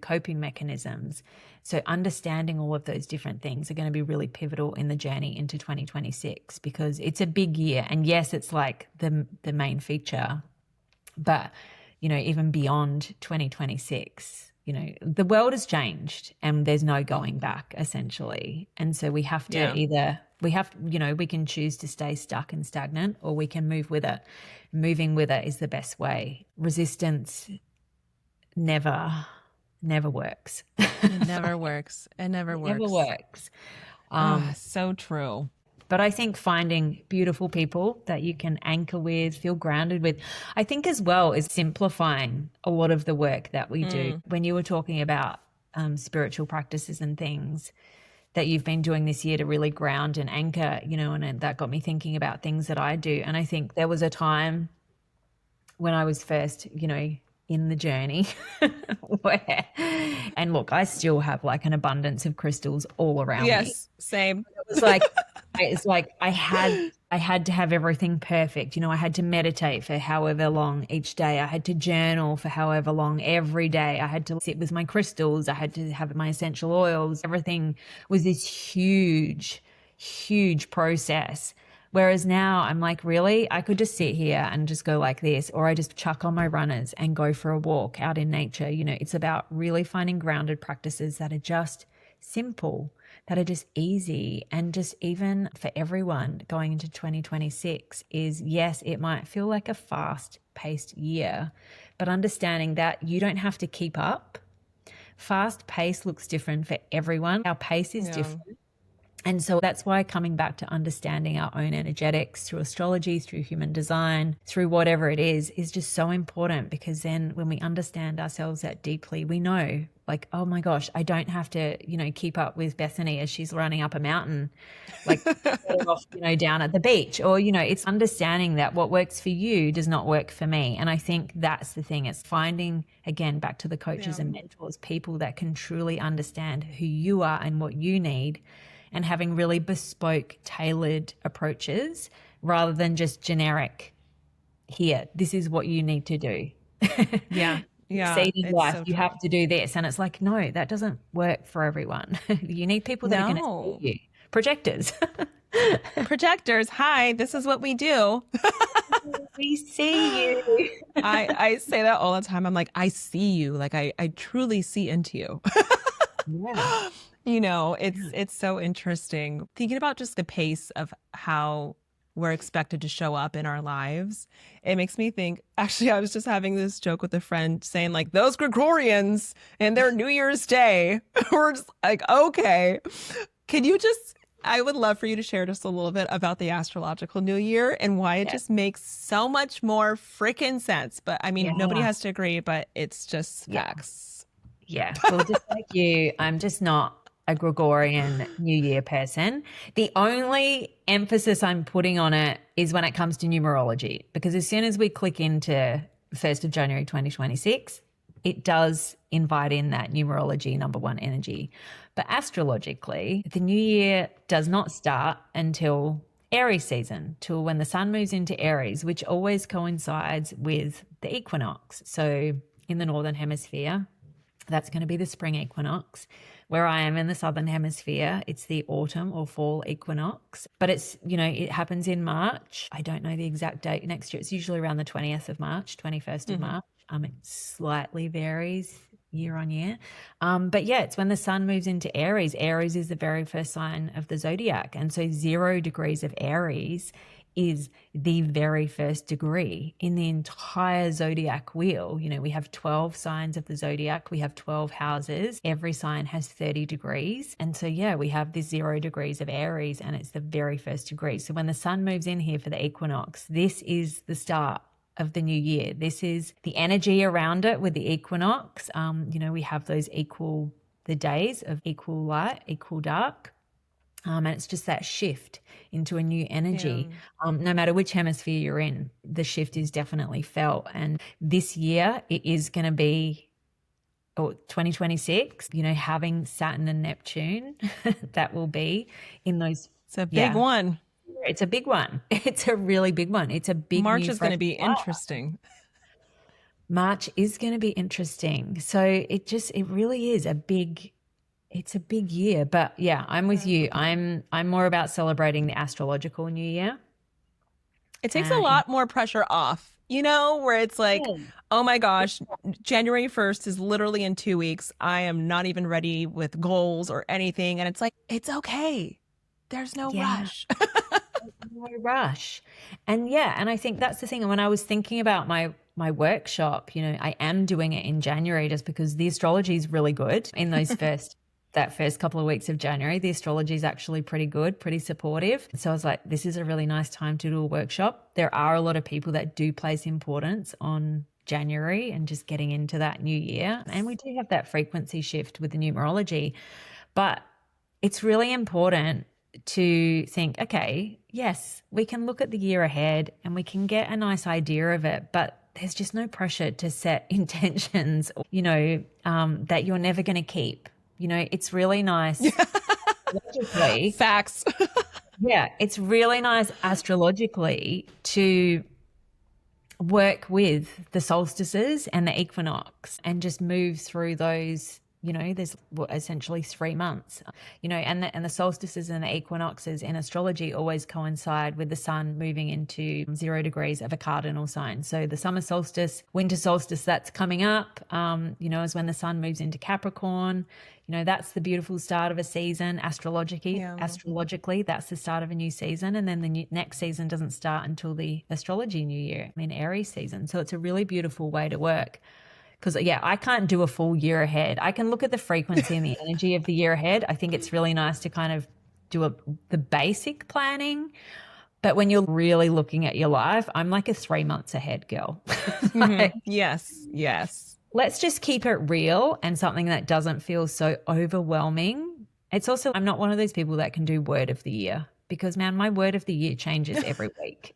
[SPEAKER 2] coping mechanisms. So understanding all of those different things are going to be really pivotal in the journey into 2026, because it's a big year. And yes, it's like the main feature, but even beyond 2026, the world has changed and there's no going back, essentially. And so we have to we can choose to stay stuck and stagnant, or we can move with it. Moving with it is the best way. Resistance never works.
[SPEAKER 1] It never works. It never works. So true.
[SPEAKER 2] But I think finding beautiful people that you can anchor with, feel grounded with, I think as well is simplifying a lot of the work that we do. When you were talking about spiritual practices and things that you've been doing this year to really ground and anchor, and that got me thinking about things that I do. And I think there was a time when I was first, in the journey and look, I still have like an abundance of crystals all around me.
[SPEAKER 1] Yes, same.
[SPEAKER 2] It's like I had to have everything perfect. I had to meditate for however long each day. I had to journal for however long every day. I had to sit with my crystals. I had to have my essential oils. Everything was this huge, huge process. Whereas now I'm like, really, I could just sit here and just go like this, or I just chuck on my runners and go for a walk out in nature. It's about really finding grounded practices that are just simple, that are just easy. And just even for everyone going into 2026 is, yes, it might feel like a fast paced year, but understanding that you don't have to keep up. Fast pace looks different for everyone. Our pace is different. And so that's why coming back to understanding our own energetics through astrology, through human design, through whatever it is just so important, because then when we understand ourselves that deeply, we know like, oh my gosh, I don't have to, keep up with Bethany as she's running up a mountain, like off, down at the beach, or, it's understanding that what works for you does not work for me. And I think that's the thing. It's finding, again, back to the coaches and mentors, people that can truly understand who you are and what you need, and having really bespoke, tailored approaches rather than just generic, here, this is what you need to do.
[SPEAKER 1] Yeah.
[SPEAKER 2] Succeed in life, you have to do this. And it's like, no, that doesn't work for everyone. You need people that are going to see you. Projectors.
[SPEAKER 1] Projectors. Hi, this is what we do.
[SPEAKER 2] We see you.
[SPEAKER 1] I say that all the time. I'm like, I see you. Like I truly see into you.
[SPEAKER 2] Yeah.
[SPEAKER 1] It's so interesting thinking about just the pace of how we're expected to show up in our lives. It makes me think, actually, I was just having this joke with a friend saying like, those Gregorians and their New Year's Day, we're just like, okay, I would love for you to share just a little bit about the astrological new year and why it just makes so much more freaking sense. But I mean, nobody has to agree, but it's just facts.
[SPEAKER 2] Yeah. Well, just like you, I'm just not a Gregorian New Year person. The only emphasis I'm putting on it is when it comes to numerology, because as soon as we click into 1st of January 2026, it does invite in that numerology number one energy. But astrologically, the new year does not start until Aries season, till when the sun moves into Aries, which always coincides with the equinox. So in the Northern Hemisphere, that's going to be the spring equinox. Where I am in the Southern Hemisphere, it's the autumn or fall equinox. But it's, it happens in March. I don't know the exact date next year. It's usually around the 20th of March, 21st of March. It slightly varies year on year. But yeah, it's when the sun moves into Aries. Aries is the very first sign of the zodiac. And so 0 degrees of Aries is the very first degree in the entire zodiac wheel. We have 12 signs of the zodiac. We have 12 houses. Every sign has 30 degrees. And so, we have this 0 degrees of Aries, and it's the very first degree. So when the sun moves in here for the equinox, this is the start of the new year. This is the energy around it with the equinox. We have those equal the days of equal light, equal dark. And it's just that shift into a new energy. No matter which hemisphere you're in, the shift is definitely felt. And this year it is going to be, 2026, having Saturn and Neptune, that will be in those.
[SPEAKER 1] It's a big one.
[SPEAKER 2] It's a big one. It's a really big one. It's a big
[SPEAKER 1] March
[SPEAKER 2] new
[SPEAKER 1] is going to
[SPEAKER 2] fresh
[SPEAKER 1] be
[SPEAKER 2] start.
[SPEAKER 1] interesting.
[SPEAKER 2] March is going to be interesting. So it really is it's a big year. But yeah, I'm with you. I'm more about celebrating the astrological new year.
[SPEAKER 1] It takes a lot more pressure off, where it's like, oh my gosh, January 1st is literally in 2 weeks. I am not even ready with goals or anything. And it's like, it's okay. There's no rush.
[SPEAKER 2] No rush. And I think that's the thing. And when I was thinking about my workshop, I am doing it in January just because the astrology is really good in those that first couple of weeks of January. The astrology is actually pretty good, pretty supportive. So I was like, this is a really nice time to do a workshop. There are a lot of people that do place importance on January and just getting into that new year. And we do have that frequency shift with the numerology, but it's really important to think, okay, yes, we can look at the year ahead and we can get a nice idea of it, but there's just no pressure to set intentions, that you're never going to keep. It's really nice. Astrologically,
[SPEAKER 1] Facts.
[SPEAKER 2] it's really nice astrologically to work with the solstices and the equinox and just move through those. There's essentially 3 months, and the solstices and the equinoxes in astrology always coincide with the sun moving into 0 degrees of a cardinal sign. So the summer solstice, winter solstice, that's coming up, is when the sun moves into Capricorn. That's the beautiful start of a season. Astrologically, that's the start of a new season. And then the next season doesn't start until the astrology new year, Aries season. So it's a really beautiful way to work. Because, I can't do a full year ahead. I can look at the frequency and the energy of the year ahead. I think it's really nice to kind of do the basic planning. But when you're really looking at your life, I'm like a 3 months ahead girl.
[SPEAKER 1] Yes.
[SPEAKER 2] Let's just keep it real and something that doesn't feel so overwhelming. It's also, I'm not one of those people that can do word of the year because, man, my word of the year changes every week.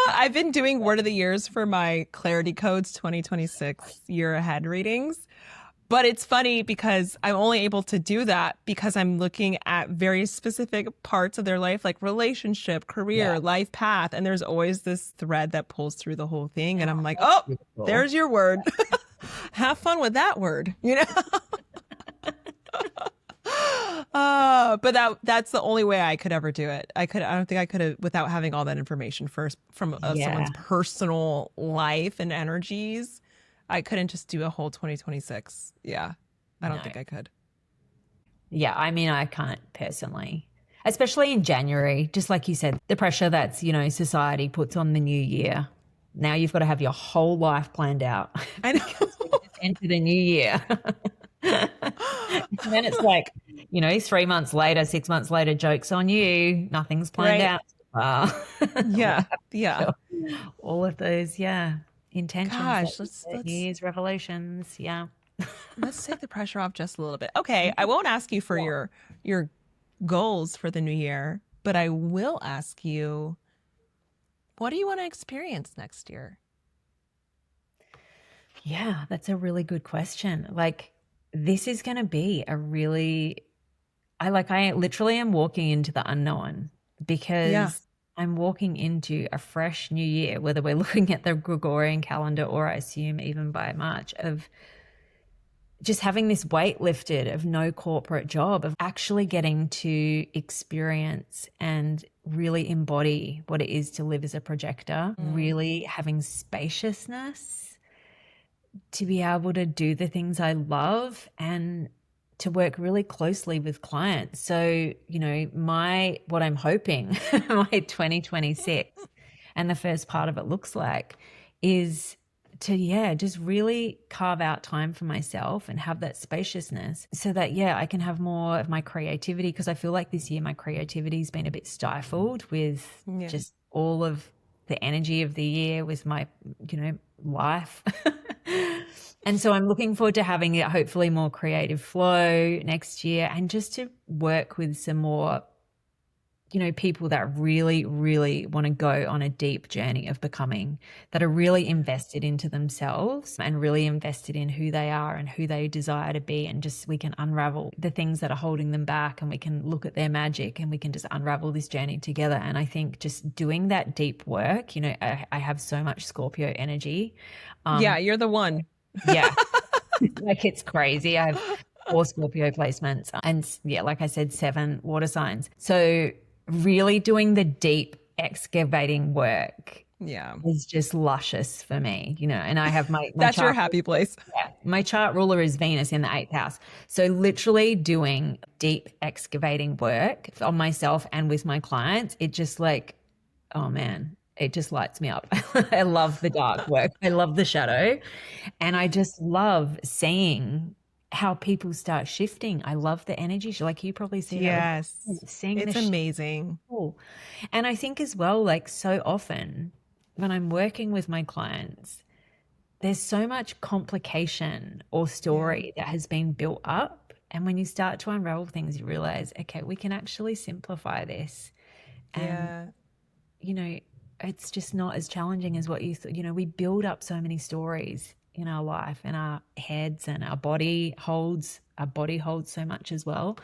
[SPEAKER 1] I've been doing word of the years for my Clarity Codes 2026 year ahead readings. But it's funny because I'm only able to do that because I'm looking at very specific parts of their life, like relationship, career, life path. And there's always this thread that pulls through the whole thing. And I'm like, oh, beautiful. There's your word. Have fun with that word, But that's the only way I could ever do it. I don't think I could have without having all that information first from someone's personal life and energies. I couldn't just do a whole 2026. Yeah. I don't think I could.
[SPEAKER 2] Yeah. I can't personally, especially in January, just like you said, the pressure that's, society puts on the new year. Now you've got to have your whole life planned out.
[SPEAKER 1] I know.
[SPEAKER 2] Into the new year. And then it's like, 3 months later, 6 months later, joke's on you. Nothing's planned out.
[SPEAKER 1] Yeah.
[SPEAKER 2] All of those, intentions.
[SPEAKER 1] Gosh,
[SPEAKER 2] New Year's revelations. Yeah.
[SPEAKER 1] Let's take the pressure off just a little bit. Okay. I won't ask you for your goals for the new year, but I will ask you, what do you want to experience next year?
[SPEAKER 2] Yeah, that's a really good question. Like, this is going to be I literally am walking into the unknown because I'm walking into a fresh new year, whether we're looking at the Gregorian calendar or I assume even by March, of just having this weight lifted of no corporate job, of actually getting to experience and really embody what it is to live as a projector, really having spaciousness to be able to do the things I love and to work really closely with clients. So, what I'm hoping my 2026 and the first part of it looks like is to, just really carve out time for myself and have that spaciousness so that, I can have more of my creativity, because I feel like this year my creativity has been a bit stifled with just all of the energy of the year with my, life. And so I'm looking forward to having it hopefully more creative flow next year, and just to work with some more, people that really, really want to go on a deep journey of becoming, that are really invested into themselves and really invested in who they are and who they desire to be. And just, we can unravel the things that are holding them back, and we can look at their magic, and we can just unravel this journey together. And I think just doing that deep work, I have so much Scorpio energy.
[SPEAKER 1] Yeah, you're the one.
[SPEAKER 2] Yeah. Like, it's crazy. I have 4 Scorpio placements, and yeah, like I said, 7 water signs. So really doing the deep excavating work
[SPEAKER 1] Yeah.
[SPEAKER 2] is just luscious for me, and I have my
[SPEAKER 1] That's your
[SPEAKER 2] chart.
[SPEAKER 1] happy place.
[SPEAKER 2] Yeah, my chart ruler is Venus in the 8th house. So literally doing deep excavating work on myself and with my clients, it just like, oh man, it just lights me up. I love the dark work. I love the shadow. And I just love seeing how people start shifting. I love the energy. Like, you probably see that.
[SPEAKER 1] Yes.
[SPEAKER 2] Seeing
[SPEAKER 1] It's
[SPEAKER 2] the
[SPEAKER 1] amazing.
[SPEAKER 2] cool. And I think as well, like, so often when I'm working with my clients, there's so much complication or story that has been built up. And when you start to unravel things, you realize, okay, we can actually simplify this. And,
[SPEAKER 1] Yeah.
[SPEAKER 2] it's just not as challenging as what you thought. We build up so many stories in our life and our heads, and our body holds so much as well.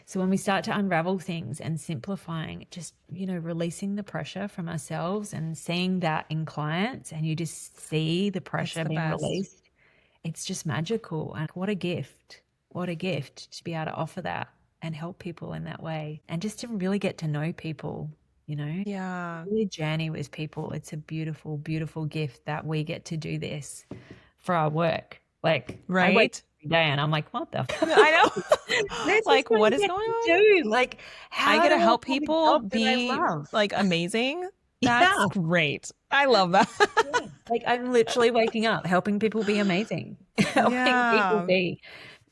[SPEAKER 2] So when we start to unravel things and simplifying, just, releasing the pressure from ourselves and seeing that in clients, and you just see the pressure being released, it's just magical. And what a gift to be able to offer that and help people in that way, and just to really get to know people.
[SPEAKER 1] Yeah.
[SPEAKER 2] Really journey with people. It's a beautiful, beautiful gift that we get to do this for our work. Like, I wake
[SPEAKER 1] Right?
[SPEAKER 2] every day and I'm like, what the fuck?
[SPEAKER 1] I know.
[SPEAKER 2] This
[SPEAKER 1] Like,
[SPEAKER 2] is
[SPEAKER 1] what is
[SPEAKER 2] I
[SPEAKER 1] going
[SPEAKER 2] get
[SPEAKER 1] on?
[SPEAKER 2] to do. Like,
[SPEAKER 1] I
[SPEAKER 2] how
[SPEAKER 1] get
[SPEAKER 2] do
[SPEAKER 1] to
[SPEAKER 2] I
[SPEAKER 1] help
[SPEAKER 2] have a
[SPEAKER 1] people
[SPEAKER 2] job that I
[SPEAKER 1] be
[SPEAKER 2] love?
[SPEAKER 1] like amazing.
[SPEAKER 2] Yeah.
[SPEAKER 1] That's great. I love that.
[SPEAKER 2] Like, I'm literally waking up helping people be amazing, helping people
[SPEAKER 1] Yeah,
[SPEAKER 2] be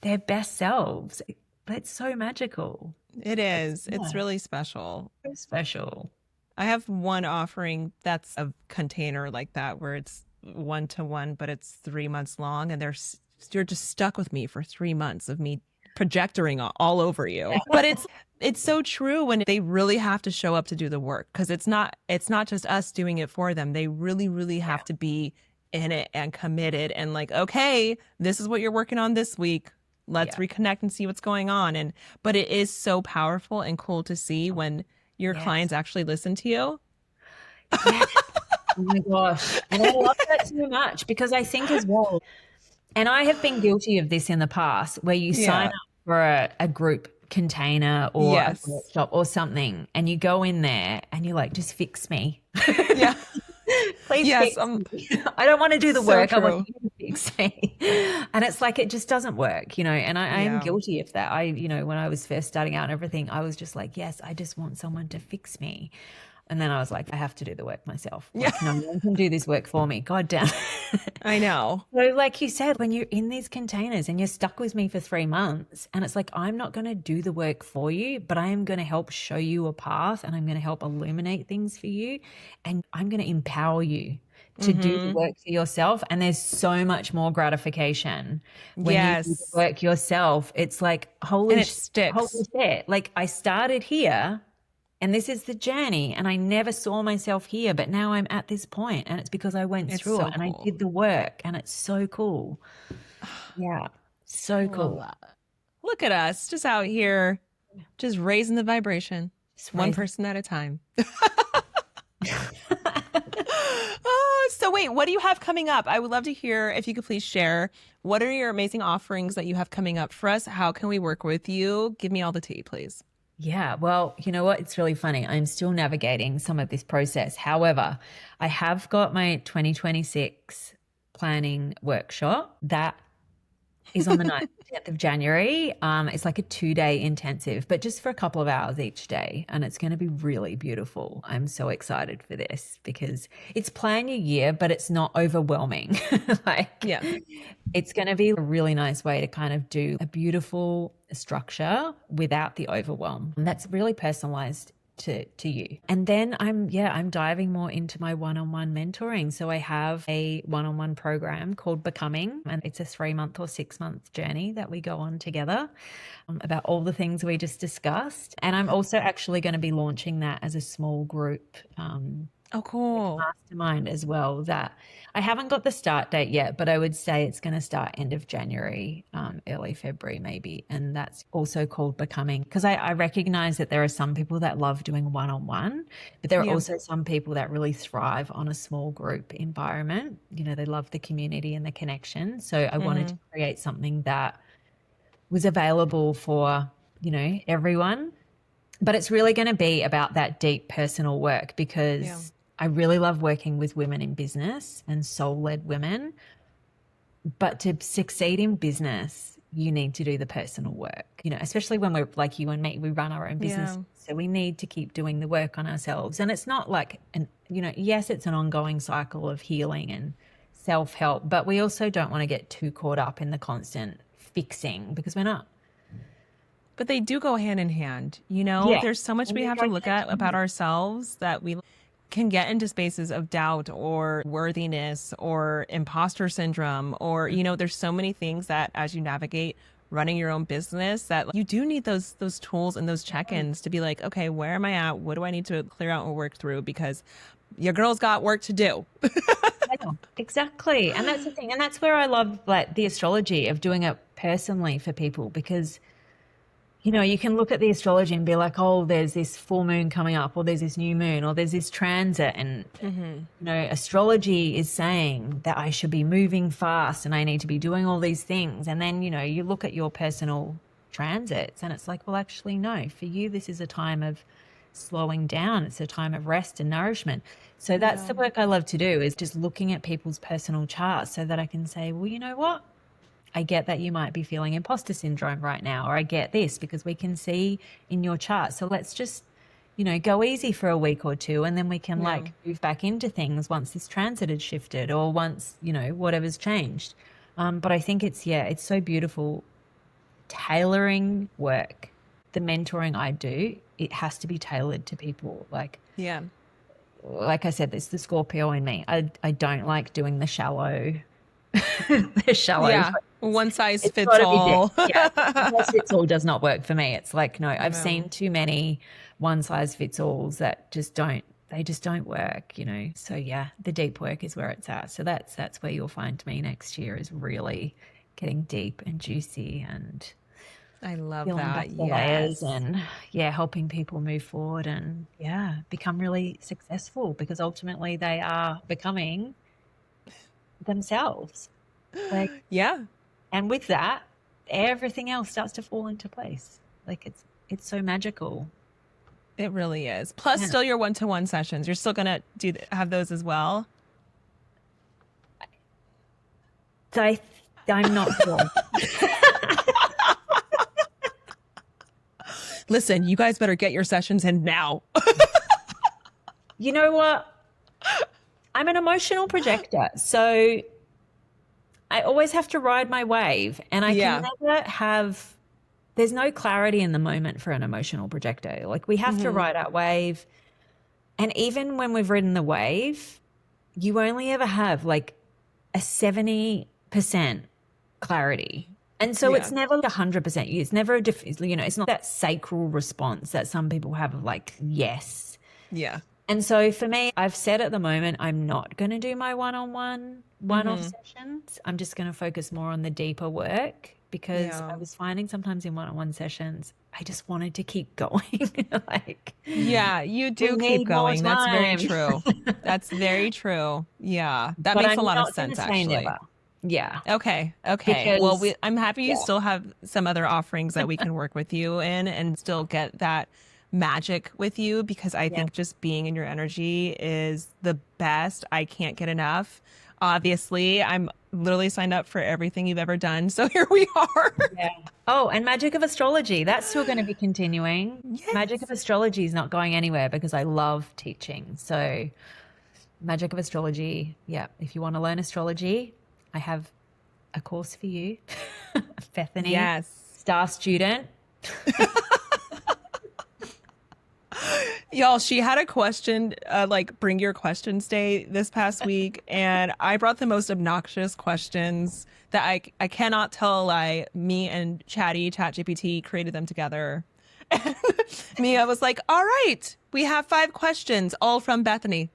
[SPEAKER 2] their best selves. That's so magical.
[SPEAKER 1] it is. It's
[SPEAKER 2] Yeah,
[SPEAKER 1] really special.
[SPEAKER 2] so special.
[SPEAKER 1] I have one offering that's a container like that where it's 1-to-1, but it's 3 months long, and you're just stuck with me for 3 months of me projecting all over you. But it's so true when they really have to show up to do the work, because it's not just us doing it for them. They really, really have to be in it and committed and like, okay, this is what you're working on this week. Let's reconnect and see what's going on. But it is so powerful and cool to see when your
[SPEAKER 2] Yes.
[SPEAKER 1] clients actually listen to you.
[SPEAKER 2] Yeah. Oh my gosh. And I love that so much, because I think as well, and I have been guilty of this in the past, where you sign
[SPEAKER 1] Yeah.
[SPEAKER 2] up for a group container or a
[SPEAKER 1] Yes.
[SPEAKER 2] workshop or something, and you go in there and you're like, just fix me.
[SPEAKER 1] Yeah.
[SPEAKER 2] Please
[SPEAKER 1] Yes.
[SPEAKER 2] fix me. I don't want to do the
[SPEAKER 1] So
[SPEAKER 2] work. I want
[SPEAKER 1] true.
[SPEAKER 2] you to fix me. And it's like, it just doesn't work, and I am
[SPEAKER 1] Yeah.
[SPEAKER 2] guilty of that. When I was first starting out and everything, I was just like, yes, I just want someone to fix me. And then I was like, I have to do the work myself.
[SPEAKER 1] Yeah.
[SPEAKER 2] Like, no one can do this work for me. God damn.
[SPEAKER 1] I know.
[SPEAKER 2] So like you said, when you're in these containers and you're stuck with me for 3 months, and it's like, I'm not going to do the work for you, but I am going to help show you a path, and I'm going to help illuminate things for you, and I'm going to empower you to do the work for yourself. And there's so much more gratification when you do the
[SPEAKER 1] Yes.
[SPEAKER 2] work yourself. It's like,
[SPEAKER 1] And
[SPEAKER 2] holy
[SPEAKER 1] it sticks.
[SPEAKER 2] shit. Like, I started here, and this is the journey, and I never saw myself here, but now I'm at this point, and it's because I went
[SPEAKER 1] It's
[SPEAKER 2] through
[SPEAKER 1] so
[SPEAKER 2] it and I
[SPEAKER 1] cool.
[SPEAKER 2] did the work, and it's so cool. Yeah, so
[SPEAKER 1] Love
[SPEAKER 2] cool.
[SPEAKER 1] that. Look at us just out here, just raising the vibration,
[SPEAKER 2] Just
[SPEAKER 1] one
[SPEAKER 2] raising-
[SPEAKER 1] person at a time. So wait, what do you have coming up? I would love to hear if you could please share. What are your amazing offerings that you have coming up for us? How can we work with you? Give me all the tea, please.
[SPEAKER 2] Yeah, well, you know what? It's really funny. I'm still navigating some of this process. However, I have got my 2026 planning workshop that is on the 9th, 10th of January. It's like a 2-day intensive, but just for a couple of hours each day. And it's going to be really beautiful. I'm so excited for this, because it's plan your year, but it's not overwhelming.
[SPEAKER 1] Yeah.
[SPEAKER 2] It's going to be a really nice way to kind of do a beautiful structure without the overwhelm. And that's really personalized to you. And then I'm diving more into my one-on-one mentoring. So I have a one-on-one program called Becoming, and it's a 3-month or 6-month journey that we go on together about all the things we just discussed. And I'm also actually going to be launching that as a small group
[SPEAKER 1] Oh, cool.
[SPEAKER 2] mastermind as well. That I haven't got the start date yet, but I would say it's going to start end of January, early February maybe. And that's also called Becoming, because I recognize that there are some people that love doing one-on-one, but there are also some people that really thrive on a small group environment. You know, they love the community and the connection. So I wanted to create something that was available for, you know, everyone. But it's really going to be about that deep personal work, because I really love working with women in business and soul-led women. But to succeed in business, you need to do the personal work, you know, especially when we're like you and me, we run our own business.
[SPEAKER 1] Yeah.
[SPEAKER 2] So we need to keep doing the work on ourselves. And it's not like, you know, yes, it's an ongoing cycle of healing and self-help, but we also don't want to get too caught up in the constant fixing, because we're not.
[SPEAKER 1] But they do go hand in hand. You know,
[SPEAKER 2] Yeah.
[SPEAKER 1] there's so much we have to look at about ourselves that we can get into spaces of doubt or worthiness or imposter syndrome, or, you know, there's so many things that as you navigate running your own business that you do need those tools and those check-ins to be like, okay, where am I at? What do I need to clear out and work through? Because your girl's got work to do.
[SPEAKER 2] Yeah, exactly. And that's the thing. And that's where I love like the astrology of doing it personally for people, because you know, you can look at the astrology and be like, oh, there's this full moon coming up, or there's this new moon, or there's this transit. And, you know, astrology is saying that I should be moving fast and I need to be doing all these things. And then, you know, you look at your personal transits and it's like, well, actually, no, for you, this is a time of slowing down. It's a time of rest and nourishment. So that's the work I love to do, is just looking at people's personal charts so that I can say, well, you know what? I get that you might be feeling imposter syndrome right now, or I get this because we can see in your chart. So let's just, you know, go easy for a week or two, and then we can like move back into things once this transit has shifted, or once, you know, whatever's changed. But I think it's so beautiful tailoring work. The mentoring I do, it has to be tailored to people. Like I said, there's the Scorpio in me. I don't like doing the shallow
[SPEAKER 1] one size
[SPEAKER 2] it's
[SPEAKER 1] fits all.
[SPEAKER 2] one size fits all does not work for me. It's like, no, I've seen too many one size fits alls that just don't work, you know. So yeah, the deep work is where it's at. So that's where you'll find me next year, is really getting deep and juicy and
[SPEAKER 1] I love
[SPEAKER 2] peeling
[SPEAKER 1] that.
[SPEAKER 2] back the layers, and helping people move forward and become really successful, because ultimately they are becoming themselves. Like, and with that, everything else starts to fall into place. Like it's so magical.
[SPEAKER 1] It really is. Plus, still your one-to-one sessions. You're still gonna have those as well.
[SPEAKER 2] So I'm not sure.
[SPEAKER 1] Listen, you guys better get your sessions in now.
[SPEAKER 2] You know what? I'm an emotional projector, so I always have to ride my wave, and I can never have, there's no clarity in the moment for an emotional projector. Like, we have to ride our wave. And even when we've ridden the wave, you only ever have like a 70% clarity. And so it's never 100%. It's never you know, it's not that sacral response that some people have of like, yes.
[SPEAKER 1] Yeah.
[SPEAKER 2] And so for me, I've said at the moment, I'm not going to do my one-off sessions. I'm just going to focus more on the deeper work, because I was finding sometimes in one-on-one sessions, I just wanted to keep going. Like,
[SPEAKER 1] you do keep going. That's very true. That's very true. Yeah. That makes a lot of sense, actually.
[SPEAKER 2] Never. Yeah.
[SPEAKER 1] Okay.
[SPEAKER 2] Because,
[SPEAKER 1] well, I'm happy you still have some other offerings that we can work with you in and still get that magic with you, because I think just being in your energy is the best. I can't get enough. Obviously, I'm literally signed up for everything you've ever done. So here we are.
[SPEAKER 2] Oh, and Magic of Astrology. That's still going to be continuing. Yes. Magic of Astrology is not going anywhere, because I love teaching. So Magic of Astrology. Yeah. If you want to learn astrology, I have a course for you. Bethany.
[SPEAKER 1] Yes.
[SPEAKER 2] Star student.
[SPEAKER 1] Y'all, she had a question, like bring your questions day this past week, and I brought the most obnoxious questions that I cannot tell a lie. Me and ChatGPT created them together. And Mia was like, "All right, we have 5 questions, all from Bethany."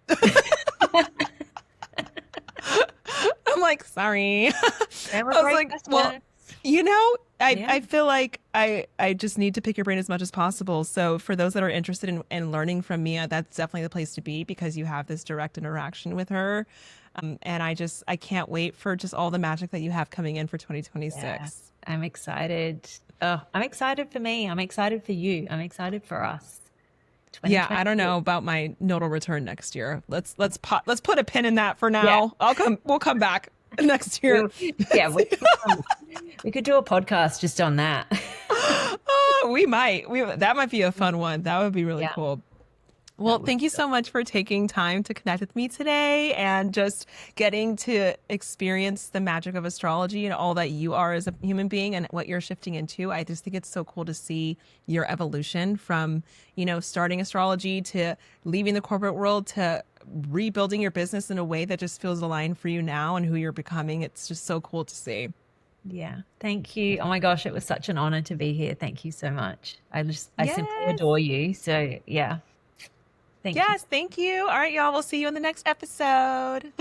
[SPEAKER 1] I'm like, "Sorry."
[SPEAKER 2] They were
[SPEAKER 1] I was
[SPEAKER 2] great
[SPEAKER 1] like, "Well,
[SPEAKER 2] questions.
[SPEAKER 1] I
[SPEAKER 2] Yeah.
[SPEAKER 1] feel like I just need to pick your brain as much as possible. So for those that are interested in learning from Mia, that's definitely the place to be because you have this direct interaction with her. And I can't wait for just all the magic that you have coming in for
[SPEAKER 2] Yeah.
[SPEAKER 1] 2026.
[SPEAKER 2] I'm excited. Oh, I'm excited for me. I'm excited for you. I'm excited for us.
[SPEAKER 1] Yeah, I don't
[SPEAKER 2] 2026.
[SPEAKER 1] know about my nodal return next year. Let's put a pin in that for
[SPEAKER 2] Yeah.
[SPEAKER 1] now. We'll come back next year.
[SPEAKER 2] Yeah, we could do a podcast just on that.
[SPEAKER 1] Oh, we might. That might be a fun one. That would be really
[SPEAKER 2] Yeah,
[SPEAKER 1] cool. Well,
[SPEAKER 2] that would
[SPEAKER 1] thank
[SPEAKER 2] be
[SPEAKER 1] you so much for taking time to connect with me today and just getting to experience the magic of astrology and all that you are as a human being and what you're shifting into. I just think it's so cool to see your evolution from, starting astrology to leaving the corporate world to rebuilding your business in a way that just feels aligned for you now and who you're becoming. It's just so cool to see.
[SPEAKER 2] Yeah. Thank you. Oh my gosh, it was such an honor to be here. Thank you so much. I simply
[SPEAKER 1] Yes.
[SPEAKER 2] adore you. So yeah, thank you.
[SPEAKER 1] Yes. Thank you. All right, y'all. We'll see you in the next episode.